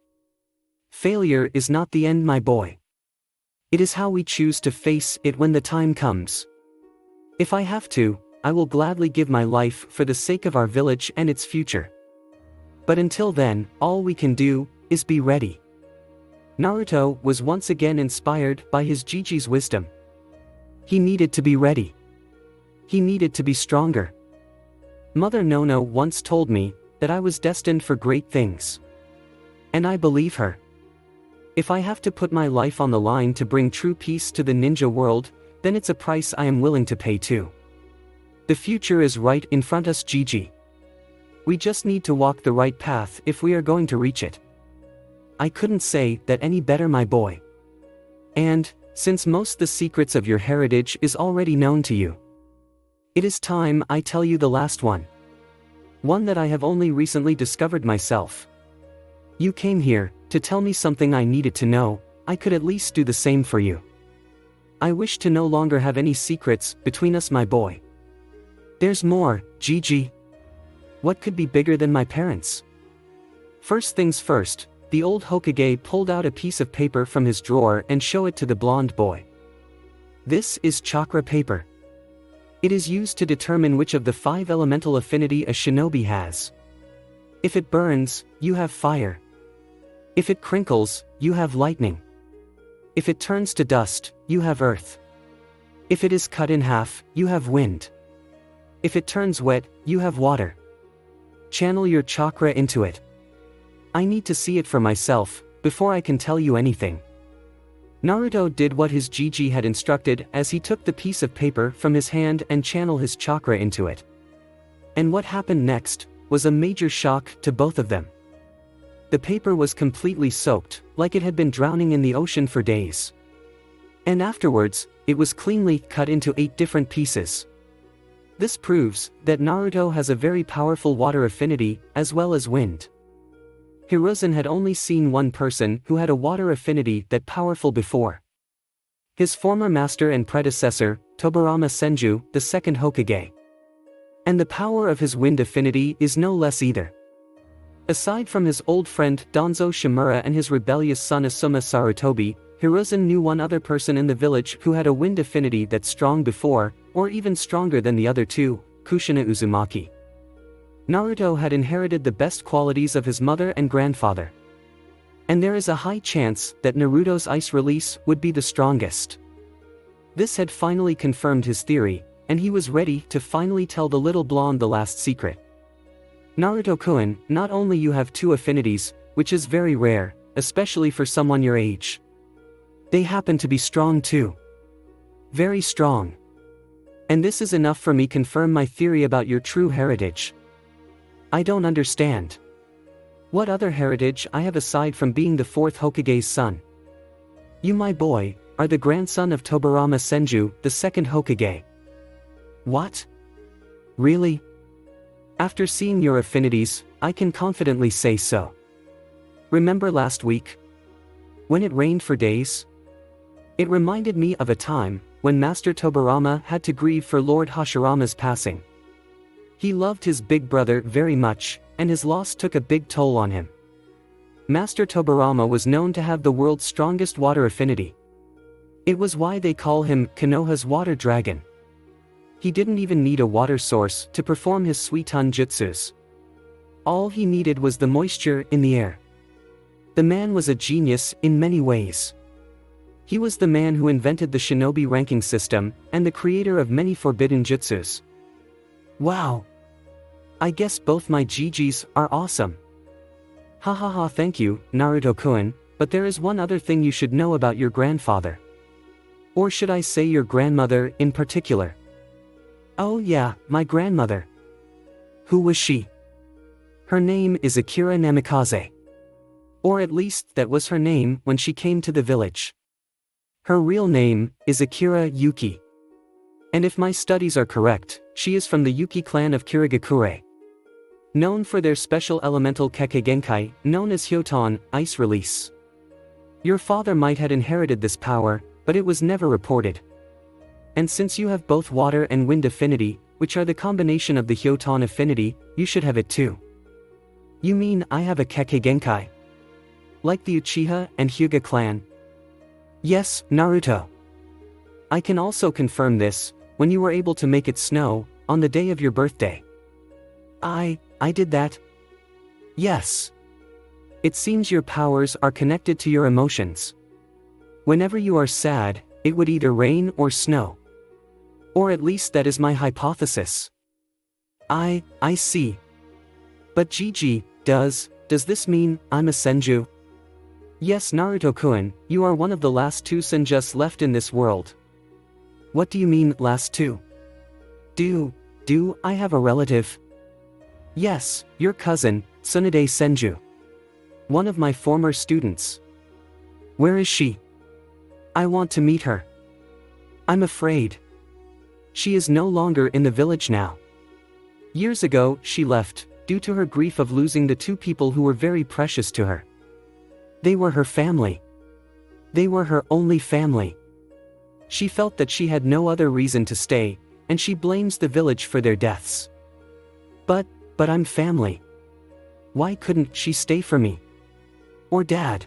Failure is not the end, my boy. It is how we choose to face it when the time comes. If I have to, I will gladly give my life for the sake of our village and its future. But until then, all we can do is be ready. Naruto was once again inspired by his Gigi's wisdom. He needed to be ready. He needed to be stronger. Mother Nono once told me that I was destined for great things. And I believe her. If I have to put my life on the line to bring true peace to the ninja world, then it's a price I am willing to pay too. The future is right in front of us, Gigi. We just need to walk the right path if we are going to reach it. I couldn't say that any better, my boy. And, since most the secrets of your heritage is already known to you, it is time I tell you the last one. One that I have only recently discovered myself. You came here to tell me something I needed to know. I could at least do the same for you. I wish to no longer have any secrets between us, my boy. There's more, Gigi. What could be bigger than my parents? First things first, the old Hokage pulled out a piece of paper from his drawer and showed it to the blonde boy. This is chakra paper. It is used to determine which of the 5 elemental affinity a shinobi has. If it burns, you have fire. If it crinkles, you have lightning. If it turns to dust, you have earth. If it is cut in half, you have wind. If it turns wet, you have water. Channel your chakra into it. I need to see it for myself, before I can tell you anything. Naruto did what his Gigi had instructed as he took the piece of paper from his hand and channeled his chakra into it. And what happened next was a major shock to both of them. The paper was completely soaked, like it had been drowning in the ocean for days. And afterwards, it was cleanly cut into 8 different pieces. This proves that Naruto has a very powerful water affinity, as well as wind. Hiruzen had only seen one person who had a water affinity that powerful before. His former master and predecessor, Tobirama Senju, the second Hokage. And the power of his wind affinity is no less either. Aside from his old friend Danzo Shimura and his rebellious son Asuma Sarutobi, Hiruzen knew one other person in the village who had a wind affinity that's strong before, or even stronger than the other two, Kushina Uzumaki. Naruto had inherited the best qualities of his mother and grandfather. And there is a high chance that Naruto's ice release would be the strongest. This had finally confirmed his theory, and he was ready to finally tell the little blonde the last secret. Naruto-kun, not only you have 2 affinities, which is very rare, especially for someone your age. They happen to be strong too. Very strong. And this is enough for me to confirm my theory about your true heritage. I don't understand. What other heritage I have aside from being the 4th Hokage's son? You, my boy, are the grandson of Tobirama Senju, the 2nd Hokage. What? Really? After seeing your affinities, I can confidently say so. Remember last week? When it rained for days? It reminded me of a time when Master Tobirama had to grieve for Lord Hashirama's passing. He loved his big brother very much, and his loss took a big toll on him. Master Tobirama was known to have the world's strongest water affinity. It was why they call him Konoha's water dragon. He didn't even need a water source to perform his Suiton jutsus. All he needed was the moisture in the air. The man was a genius in many ways. He was the man who invented the shinobi ranking system, and the creator of many forbidden jutsus. Wow! I guess both my Gigis are awesome. Ha ha ha, thank you, Naruto-kun, but there is one other thing you should know about your grandfather. Or should I say your grandmother in particular? Oh yeah, my grandmother. Who was she? Her name is Akira Namikaze. Or at least that was her name when she came to the village. Her real name is Akira Yuki. And if my studies are correct, she is from the Yuki clan of Kirigakure. Known for their special elemental Kekkei Genkai, known as Hyoton, ice release. Your father might have inherited this power, but it was never reported. And since you have both water and wind affinity, which are the combination of the Hyoton affinity, you should have it too. You mean I have a Kekkei Genkai? Like the Uchiha and Hyuga clan? Yes, Naruto. I can also confirm this, when you were able to make it snow, on the day of your birthday. I did that? Yes. It seems your powers are connected to your emotions. Whenever you are sad, it would either rain or snow. Or at least that is my hypothesis. I see. But Gigi, does this mean I'm a Senju? Yes, Naruto-kun, you are one of the last two Senjus left in this world. What do you mean, last two? Do I have a relative? Yes, your cousin, Tsunade Senju. One of my former students. Where is she? I want to meet her. I'm afraid. She is no longer in the village now. Years ago, she left, due to her grief of losing the two people who were very precious to her. They were her family. They were her only family. She felt that she had no other reason to stay, and she blames the village for their deaths. But I'm family. Why couldn't she stay for me? Or Dad?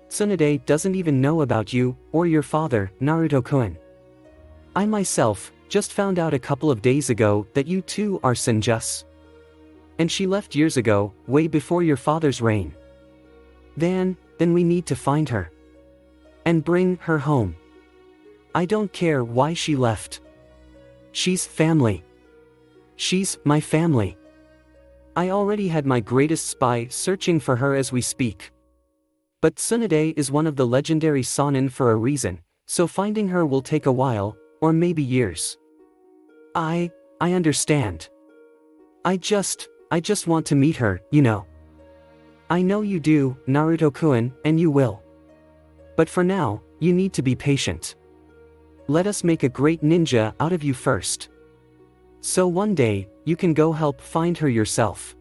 Tsunade doesn't even know about you, or your father, Naruto-kun. I myself, just found out a couple of days ago that you too are Senjus. And she left years ago, way before your father's reign. Then we need to find her. And bring her home. I don't care why she left. She's family. She's my family. I already had my greatest spy searching for her as we speak. But Tsunade is one of the legendary Sannin for a reason, so finding her will take a while, or maybe years. I understand. I just want to meet her, you know. I know you do, Naruto-kun, and you will. But for now, you need to be patient. Let us make a great ninja out of you first. So one day, you can go help find her yourself.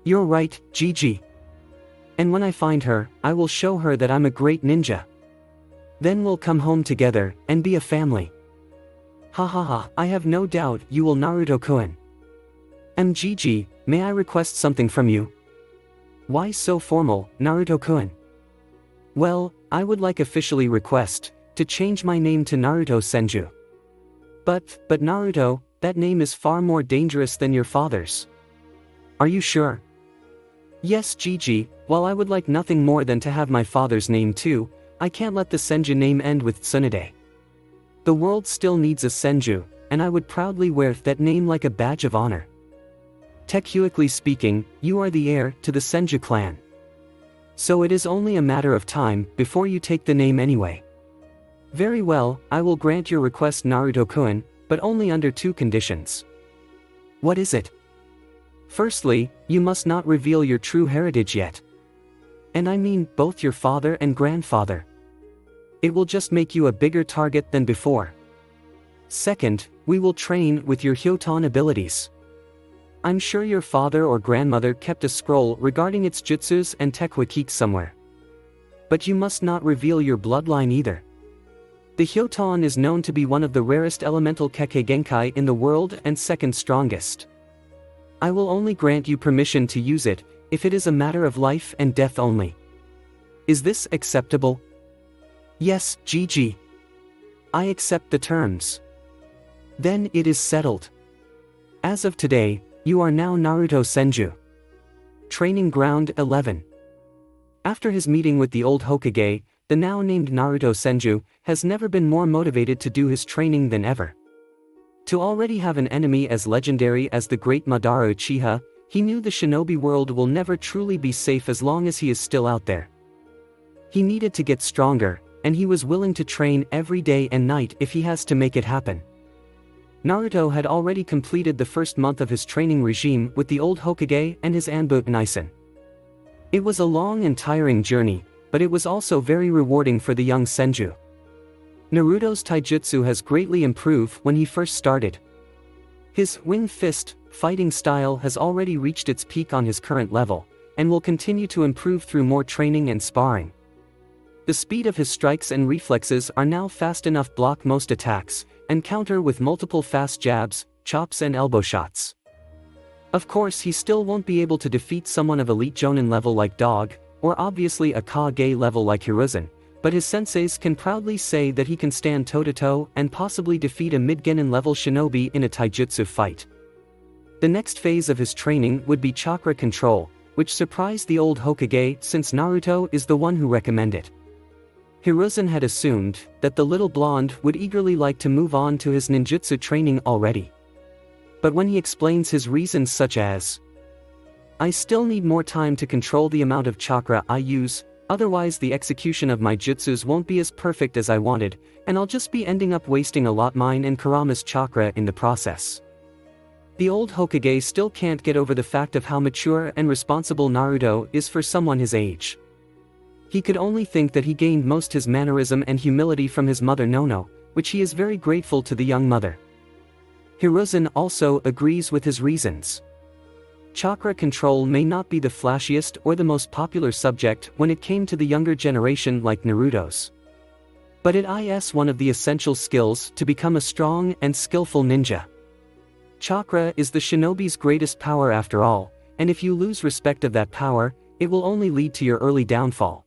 You're right, Gigi. And when I find her, I will show her that I'm a great ninja. Then we'll come home together, and be a family. Ha ha ha, I have no doubt you will, Naruto-kun. Gigi, may I request something from you? Why so formal, Naruto-kun? Well, I would like officially request to change my name to Naruto Senju. But Naruto, that name is far more dangerous than your father's. Are you sure? Yes, Gigi, while I would like nothing more than to have my father's name too, I can't let the Senju name end with Tsunade. The world still needs a Senju, and I would proudly wear that name like a badge of honor. Technically speaking, you are the heir to the Senju clan. So it is only a matter of time before you take the name anyway. Very well, I will grant your request, Naruto-kun, but only under two conditions. What is it? Firstly, you must not reveal your true heritage yet. And I mean both your father and grandfather. It will just make you a bigger target than before. Second, we will train with your Hyoton abilities. I'm sure your father or grandmother kept a scroll regarding its jutsus and tekwakiks somewhere. But you must not reveal your bloodline either. The Hyoton is known to be one of the rarest elemental Kekkei Genkai in the world and second strongest. I will only grant you permission to use it, if it is a matter of life and death only. Is this acceptable? Yes, Gigi. I accept the terms. Then it is settled. As of today, you are now Naruto Senju. Training Ground 11. After his meeting with the old Hokage, the now named Naruto Senju has never been more motivated to do his training than ever. To already have an enemy as legendary as the great Madara Uchiha, he knew the shinobi world will never truly be safe as long as he is still out there. He needed to get stronger, and he was willing to train every day and night if he has to make it happen. Naruto had already completed the first month of his training regime with the old Hokage and his Anbu Naisen. It was a long and tiring journey, but it was also very rewarding for the young Senju. Naruto's taijutsu has greatly improved when he first started. His wing fist fighting style has already reached its peak on his current level, and will continue to improve through more training and sparring. The speed of his strikes and reflexes are now fast enough to block most attacks, and counter with multiple fast jabs, chops and elbow shots. Of course he still won't be able to defeat someone of elite Jonin level like Dog, or obviously a Kage level like Hiruzen, but his senseis can proudly say that he can stand toe-to-toe and possibly defeat a mid-Genin level shinobi in a taijutsu fight. The next phase of his training would be Chakra Control, which surprised the old Hokage since Naruto is the one who recommended it. Hiruzen had assumed that the little blonde would eagerly like to move on to his ninjutsu training already. But when he explains his reasons such as, "I still need more time to control the amount of chakra I use, otherwise the execution of my jutsus won't be as perfect as I wanted, and I'll just be ending up wasting a lot mine and Kurama's chakra in the process." The old Hokage still can't get over the fact of how mature and responsible Naruto is for someone his age. He could only think that he gained most his mannerism and humility from his mother Nono, which he is very grateful to the young mother. Hiruzen also agrees with his reasons. Chakra control may not be the flashiest or the most popular subject when it came to the younger generation like Naruto's. But it is one of the essential skills to become a strong and skillful ninja. Chakra is the shinobi's greatest power after all, and if you lose respect of that power, it will only lead to your early downfall.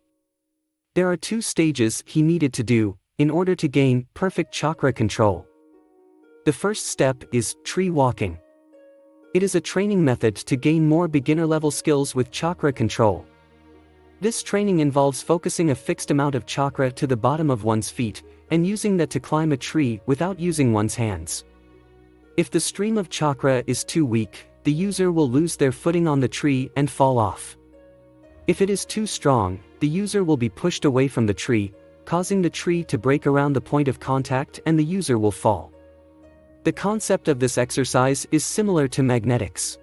There are 2 stages he needed to do in order to gain perfect chakra control. The first step is tree walking. It is a training method to gain more beginner-level skills with chakra control. This training involves focusing a fixed amount of chakra to the bottom of one's feet, and using that to climb a tree without using one's hands. If the stream of chakra is too weak, the user will lose their footing on the tree and fall off. If it is too strong, the user will be pushed away from the tree, causing the tree to break around the point of contact and the user will fall. The concept of this exercise is similar to magnetics.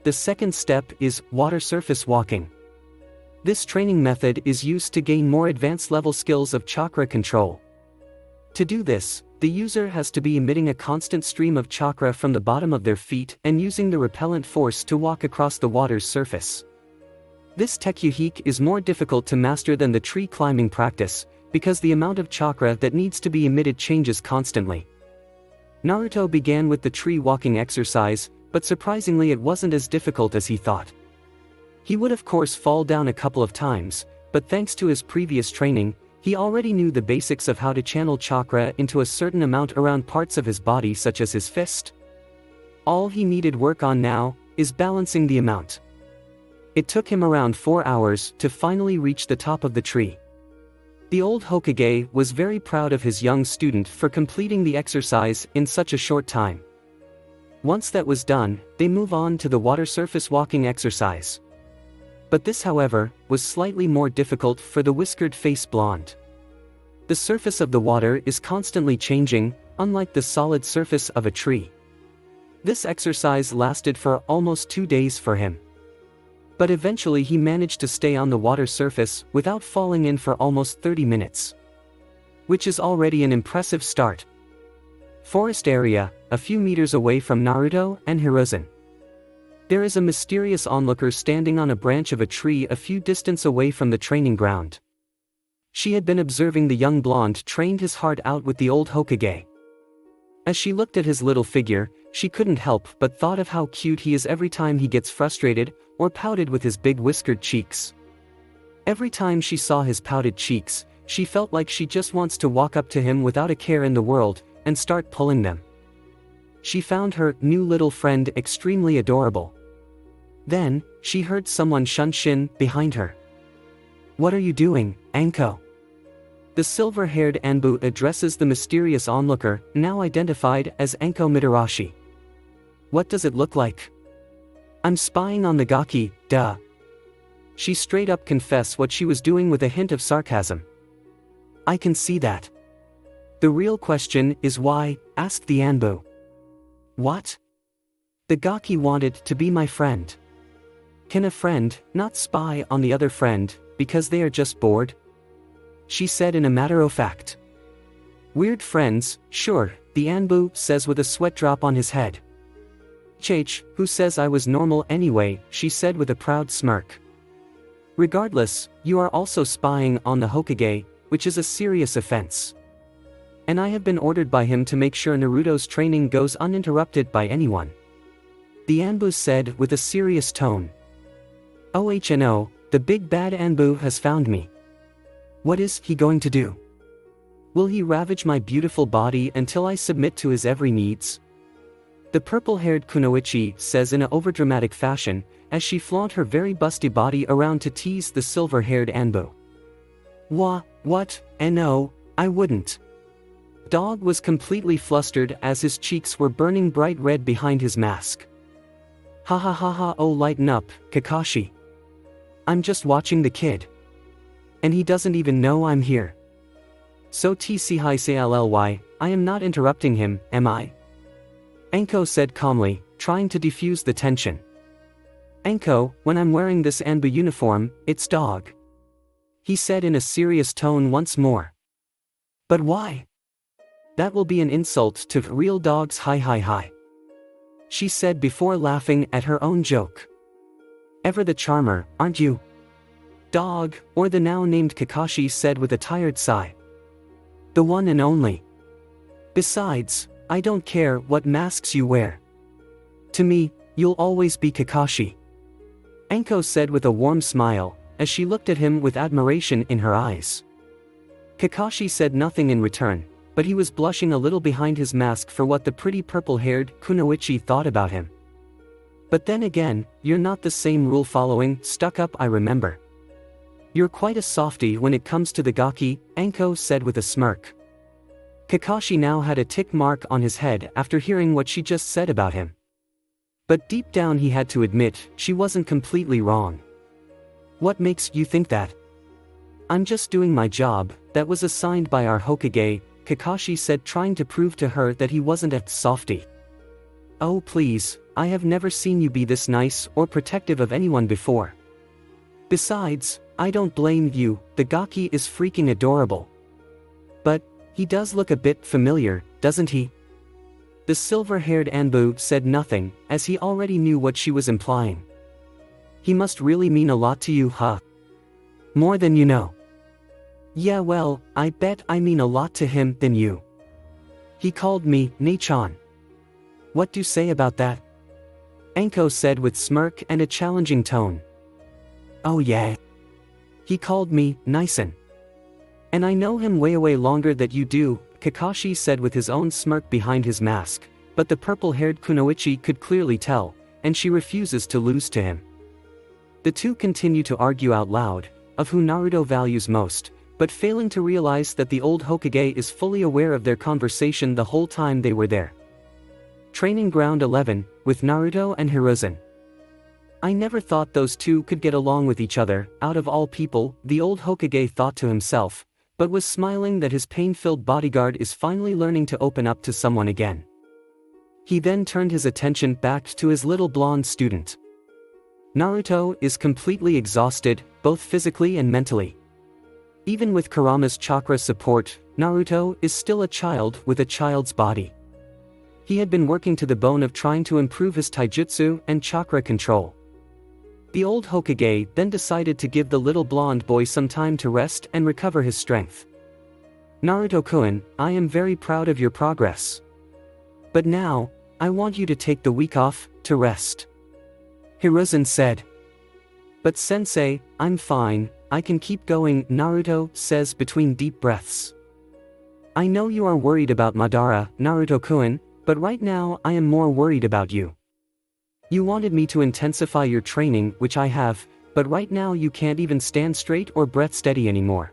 The second step is water surface walking. This training method is used to gain more advanced level skills of chakra control. To do this, the user has to be emitting a constant stream of chakra from the bottom of their feet and using the repellent force to walk across the water's surface. This technique is more difficult to master than the tree climbing practice, because the amount of chakra that needs to be emitted changes constantly. Naruto began with the tree walking exercise, but surprisingly it wasn't as difficult as he thought. He would of course fall down a couple of times, but thanks to his previous training, he already knew the basics of how to channel chakra into a certain amount around parts of his body such as his fist. All he needed work on now is balancing the amount. It took him around 4 hours to finally reach the top of the tree. The old Hokage was very proud of his young student for completing the exercise in such a short time. Once that was done, they move on to the water surface walking exercise. But this, however, was slightly more difficult for the whiskered-faced blonde. The surface of the water is constantly changing, unlike the solid surface of a tree. This exercise lasted for almost 2 days for him. But eventually he managed to stay on the water surface without falling in for almost 30 minutes. Which is already an impressive start. Forest area, a few meters away from Naruto and Hiruzen. There is a mysterious onlooker standing on a branch of a tree a few distance away from the training ground. She had been observing the young blonde trained his heart out with the old Hokage. As she looked at his little figure, she couldn't help but thought of how cute he is every time he gets frustrated, or pouted with his big whiskered cheeks. Every time she saw his pouted cheeks, she felt like she just wants to walk up to him without a care in the world, and start pulling them. She found her new little friend extremely adorable. Then, she heard someone shunshin behind her. "What are you doing, Anko?" The silver-haired Anbu addresses the mysterious onlooker, now identified as Anko Mitarashi. "What does it look like?" "I'm spying on the Gaki, duh." She straight up confessed what she was doing with a hint of sarcasm. "I can see that. The real question is why," asked the Anbu. What? The Gaki wanted to be my friend. Can a friend not spy on the other friend because they are just bored? She said in a matter-of-fact. Weird friends, sure, the Anbu says with a sweat drop on his head. Chach, who says I was normal anyway, she said with a proud smirk. Regardless, you are also spying on the Hokage, which is a serious offense. And I have been ordered by him to make sure Naruto's training goes uninterrupted by anyone. The Anbu said with a serious tone. Oh, the big bad Anbu has found me. What is he going to do? Will he ravage my beautiful body until I submit to his every needs? The purple-haired Kunoichi says in an overdramatic fashion, as she flaunt her very busty body around to tease the silver-haired Anbu. What? No, I wouldn't. Dog was completely flustered as his cheeks were burning bright red behind his mask. Ha, oh lighten up, Kakashi. I'm just watching the kid. And he doesn't even know I'm here. So tchy, I am not interrupting him, am I? Anko said calmly, trying to defuse the tension. Anko, when I'm wearing this Anbu uniform, it's dog. He said in a serious tone once more. But why? That will be an insult to real dogs. Hi. She said before laughing at her own joke. Ever the charmer, aren't you? Dog, or the now named Kakashi said with a tired sigh. The one and only. Besides, I don't care what masks you wear. To me, you'll always be Kakashi. Anko said with a warm smile, as she looked at him with admiration in her eyes. Kakashi said nothing in return, but he was blushing a little behind his mask for what the pretty purple-haired Kunoichi thought about him. But then again, you're not the same rule-following, stuck-up I remember. You're quite a softie when it comes to the Gaki, Anko said with a smirk. Kakashi now had a tick mark on his head after hearing what she just said about him. But deep down he had to admit, she wasn't completely wrong. What makes you think that? I'm just doing my job, that was assigned by our Hokage, Kakashi said, trying to prove to her that he wasn't a softie. Oh please, I have never seen you be this nice or protective of anyone before. Besides, I don't blame you, the Gaki is freaking adorable. But, he does look a bit familiar, doesn't he? The silver-haired Anbu said nothing, as he already knew what she was implying. He must really mean a lot to you, huh? More than you know. Yeah, well, I bet I mean a lot to him than you. He called me Ne-chan. What do you say about that? Anko said with smirk and a challenging tone. Oh yeah. He called me Nison. And I know him way longer than you do, Kakashi said with his own smirk behind his mask, but the purple-haired Kunoichi could clearly tell, and she refuses to lose to him. The two continue to argue out loud, of who Naruto values most, but failing to realize that the old Hokage is fully aware of their conversation the whole time they were there. Training Ground 11, with Naruto and Hiruzen. I never thought those two could get along with each other, out of all people, the old Hokage thought to himself, but was smiling that his pain-filled bodyguard is finally learning to open up to someone again. He then turned his attention back to his little blonde student. Naruto is completely exhausted, both physically and mentally. Even with Kurama's chakra support, Naruto is still a child with a child's body. He had been working to the bone of trying to improve his taijutsu and chakra control. The old Hokage then decided to give the little blonde boy some time to rest and recover his strength. Naruto-kun, I am very proud of your progress. But now, I want you to take the week off, to rest. Hiruzen said. But sensei, I'm fine, I can keep going, Naruto says between deep breaths. I know you are worried about Madara, Naruto-kun, but right now I am more worried about you. You wanted me to intensify your training, which I have, but right now you can't even stand straight or breath steady anymore.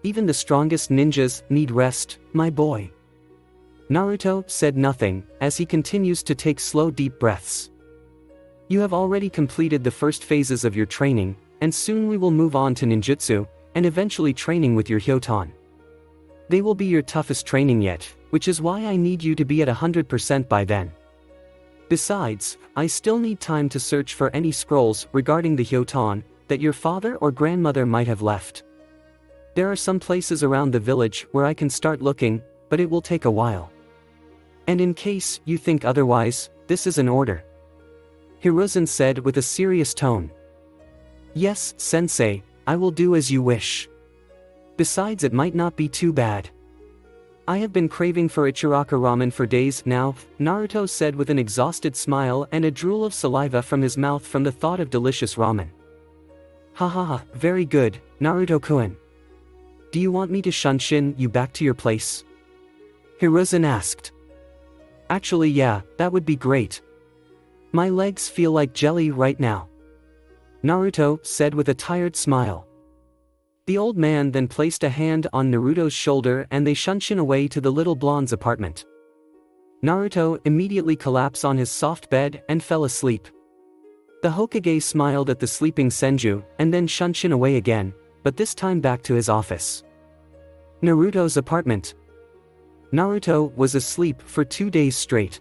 Even the strongest ninjas need rest, my boy. Naruto said nothing, as he continues to take slow deep breaths. You have already completed the first phases of your training, and soon we will move on to ninjutsu, and eventually training with your Hyoton. They will be your toughest training yet, which is why I need you to be at 100% by then. Besides, I still need time to search for any scrolls regarding the Hyoton that your father or grandmother might have left. There are some places around the village where I can start looking, but it will take a while. And in case you think otherwise, this is an order. Hiruzen said with a serious tone. Yes, sensei, I will do as you wish. Besides, it might not be too bad. I have been craving for Ichiraka ramen for days now, Naruto said with an exhausted smile and a drool of saliva from his mouth from the thought of delicious ramen. Ha ha ha, very good, Naruto-kun. Do you want me to shunshin you back to your place? Hiruzen asked. Actually yeah, that would be great. My legs feel like jelly right now. Naruto said with a tired smile. The old man then placed a hand on Naruto's shoulder and they shunshin away to the little blonde's apartment. Naruto immediately collapsed on his soft bed and fell asleep. The Hokage smiled at the sleeping Senju and then shunshin away again, but this time back to his office. Naruto's apartment. Naruto was asleep for 2 days straight.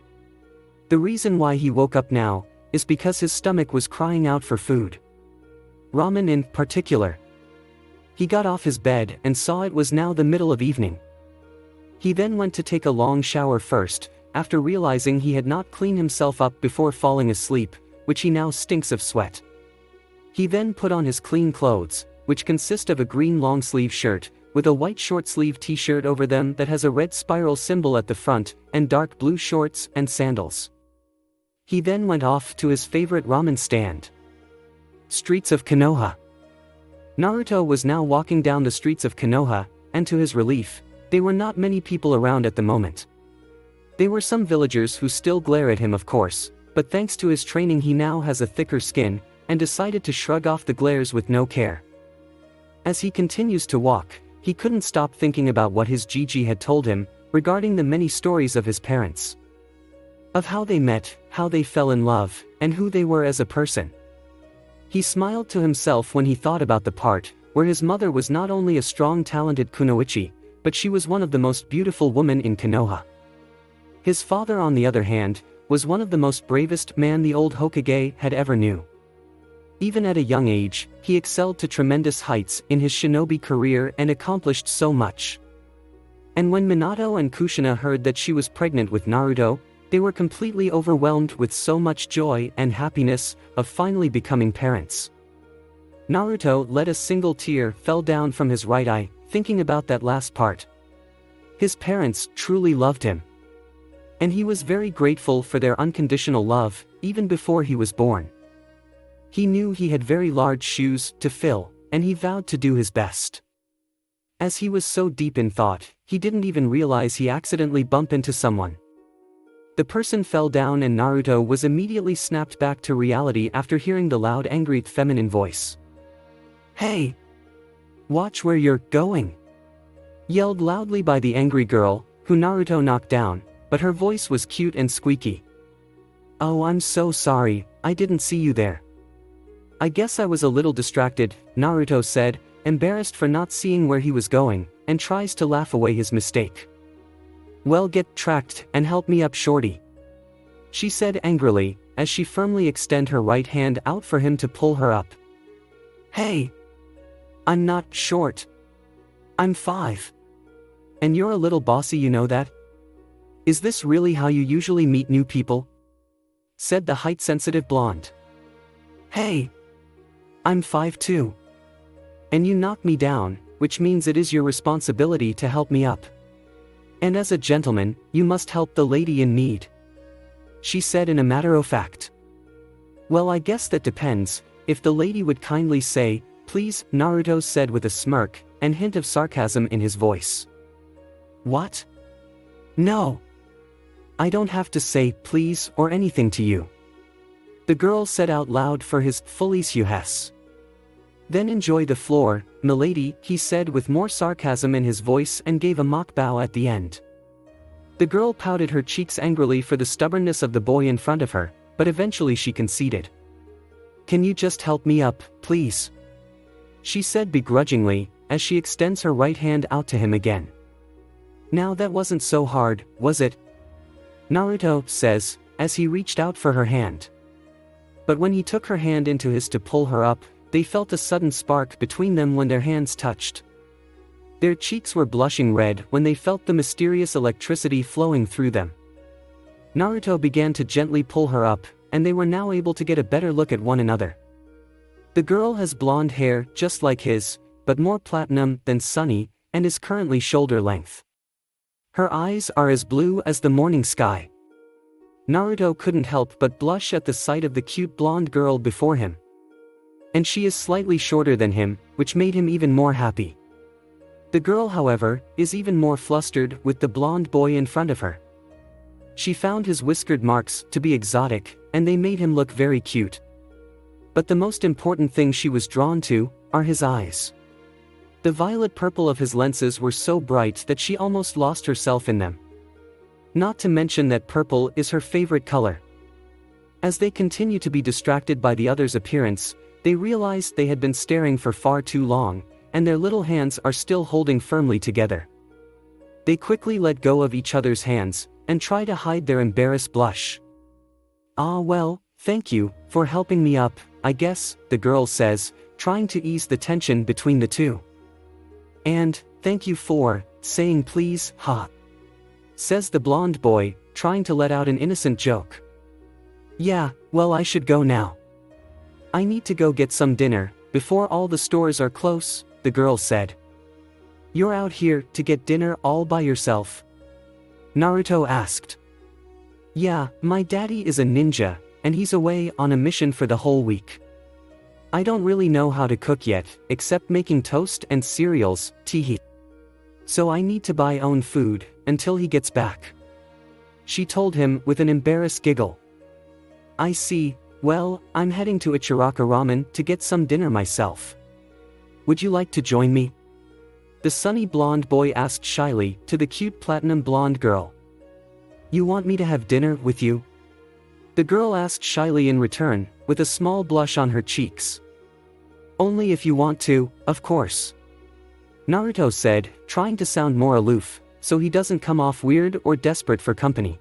The reason why he woke up now is because his stomach was crying out for food. Ramen in particular. He got off his bed and saw it was now the middle of evening. He then went to take a long shower first, after realizing he had not cleaned himself up before falling asleep, which he now stinks of sweat. He then put on his clean clothes, which consist of a green long-sleeve shirt, with a white short-sleeve t-shirt over them that has a red spiral symbol at the front, and dark blue shorts and sandals. He then went off to his favorite ramen stand. Streets of Konoha. Naruto was now walking down the streets of Konoha, and to his relief, there were not many people around at the moment. There were some villagers who still glare at him of course, but thanks to his training he now has a thicker skin, and decided to shrug off the glares with no care. As he continues to walk, he couldn't stop thinking about what his Gigi had told him, regarding the many stories of his parents. Of how they met, how they fell in love, and who they were as a person. He smiled to himself when he thought about the part, where his mother was not only a strong talented kunoichi, but she was one of the most beautiful women in Konoha. His father on the other hand, was one of the most bravest man the old Hokage had ever knew. Even at a young age, he excelled to tremendous heights in his shinobi career and accomplished so much. And when Minato and Kushina heard that she was pregnant with Naruto, they were completely overwhelmed with so much joy and happiness of finally becoming parents. Naruto let a single tear fell down from his right eye, thinking about that last part. His parents truly loved him. And he was very grateful for their unconditional love, even before he was born. He knew he had very large shoes to fill, and he vowed to do his best. As he was so deep in thought, he didn't even realize he accidentally bumped into someone. The person fell down and Naruto was immediately snapped back to reality after hearing the loud angry feminine voice. Hey! Watch where you're going! Yelled loudly by the angry girl, who Naruto knocked down, but her voice was cute and squeaky. Oh, I'm so sorry, I didn't see you there. I guess I was a little distracted, Naruto said, embarrassed for not seeing where he was going, and tries to laugh away his mistake. Well, get tracked and help me up, shorty. She said angrily, as she firmly extended her right hand out for him to pull her up. Hey! I'm not short. I'm 5. And you're a little bossy, you know that? Is this really how you usually meet new people? Said the height-sensitive blonde. Hey! I'm 5 too. And you knocked me down, which means it is your responsibility to help me up. And as a gentleman, you must help the lady in need. She said in a matter-of-fact. Well, I guess that depends, if the lady would kindly say, please, Naruto said with a smirk, and hint of sarcasm in his voice. What? No. I don't have to say please or anything to you. The girl said out loud for his Felice. Then enjoy the floor, milady, he said with more sarcasm in his voice and gave a mock bow at the end. The girl pouted her cheeks angrily for the stubbornness of the boy in front of her, but eventually she conceded. Can you just help me up, please? She said begrudgingly, as she extends her right hand out to him again. Now that wasn't so hard, was it? Naruto says, as he reached out for her hand. But when he took her hand into his to pull her up, they felt a sudden spark between them when their hands touched. Their cheeks were blushing red when they felt the mysterious electricity flowing through them. Naruto began to gently pull her up, and they were now able to get a better look at one another. The girl has blonde hair just like his, but more platinum than sunny, and is currently shoulder length. Her eyes are as blue as the morning sky. Naruto couldn't help but blush at the sight of the cute blonde girl before him. And she is slightly shorter than him, which made him even more happy. The girl, however, is even more flustered with the blonde boy in front of her. She found his whiskered marks to be exotic, and they made him look very cute. But the most important thing she was drawn to are his eyes. The violet purple of his lenses were so bright that she almost lost herself in them. Not to mention that purple is her favorite color. As they continue to be distracted by the other's appearance, they realized they had been staring for far too long, and their little hands are still holding firmly together. They quickly let go of each other's hands, and try to hide their embarrassed blush. "Ah well, thank you for helping me up, I guess," the girl says, trying to ease the tension between the two. "And, thank you for saying please, ha," says the blonde boy, trying to let out an innocent joke. "Yeah, well I should go now. I need to go get some dinner, before all the stores are close," the girl said. "You're out here to get dinner all by yourself?" Naruto asked. "Yeah, my daddy is a ninja, and he's away on a mission for the whole week. I don't really know how to cook yet, except making toast and cereals, teehee. So I need to buy own food, until he gets back," she told him with an embarrassed giggle. "I see, well, I'm heading to Ichiraka Ramen to get some dinner myself. Would you like to join me?" The sunny blonde boy asked shyly to the cute platinum blonde girl. "You want me to have dinner with you?" The girl asked shyly in return, with a small blush on her cheeks. "Only if you want to, of course," Naruto said, trying to sound more aloof, so he doesn't come off weird or desperate for company.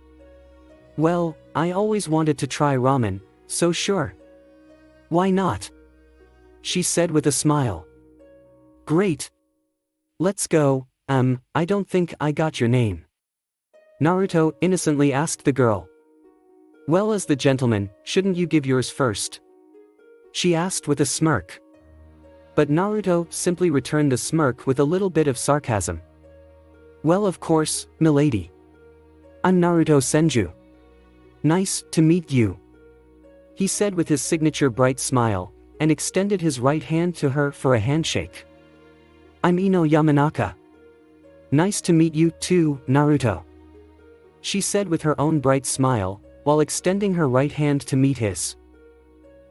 "Well, I always wanted to try ramen, so sure. Why not?" she said with a smile. "Great. Let's go. I don't think I got your name," Naruto innocently asked the girl. "Well, as the gentleman, shouldn't you give yours first?" she asked with a smirk. But Naruto simply returned the smirk with a little bit of sarcasm. "Well, of course, milady. I'm Naruto Senju. Nice to meet you," he said with his signature bright smile, and extended his right hand to her for a handshake. "I'm Ino Yamanaka. Nice to meet you too, Naruto," she said with her own bright smile, while extending her right hand to meet his.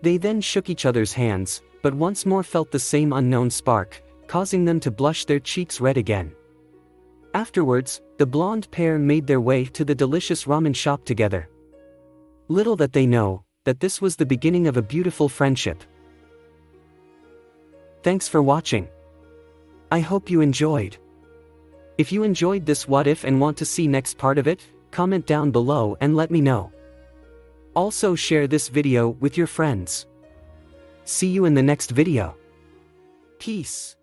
They then shook each other's hands, but once more felt the same unknown spark, causing them to blush their cheeks red again. Afterwards, the blonde pair made their way to the delicious ramen shop together. Little that they know, that this was the beginning of a beautiful friendship. Thanks for watching. I hope you enjoyed. If you enjoyed this what if and want to see next part of it, comment down below and let me know. Also share this video with your friends. See you in the next video. Peace.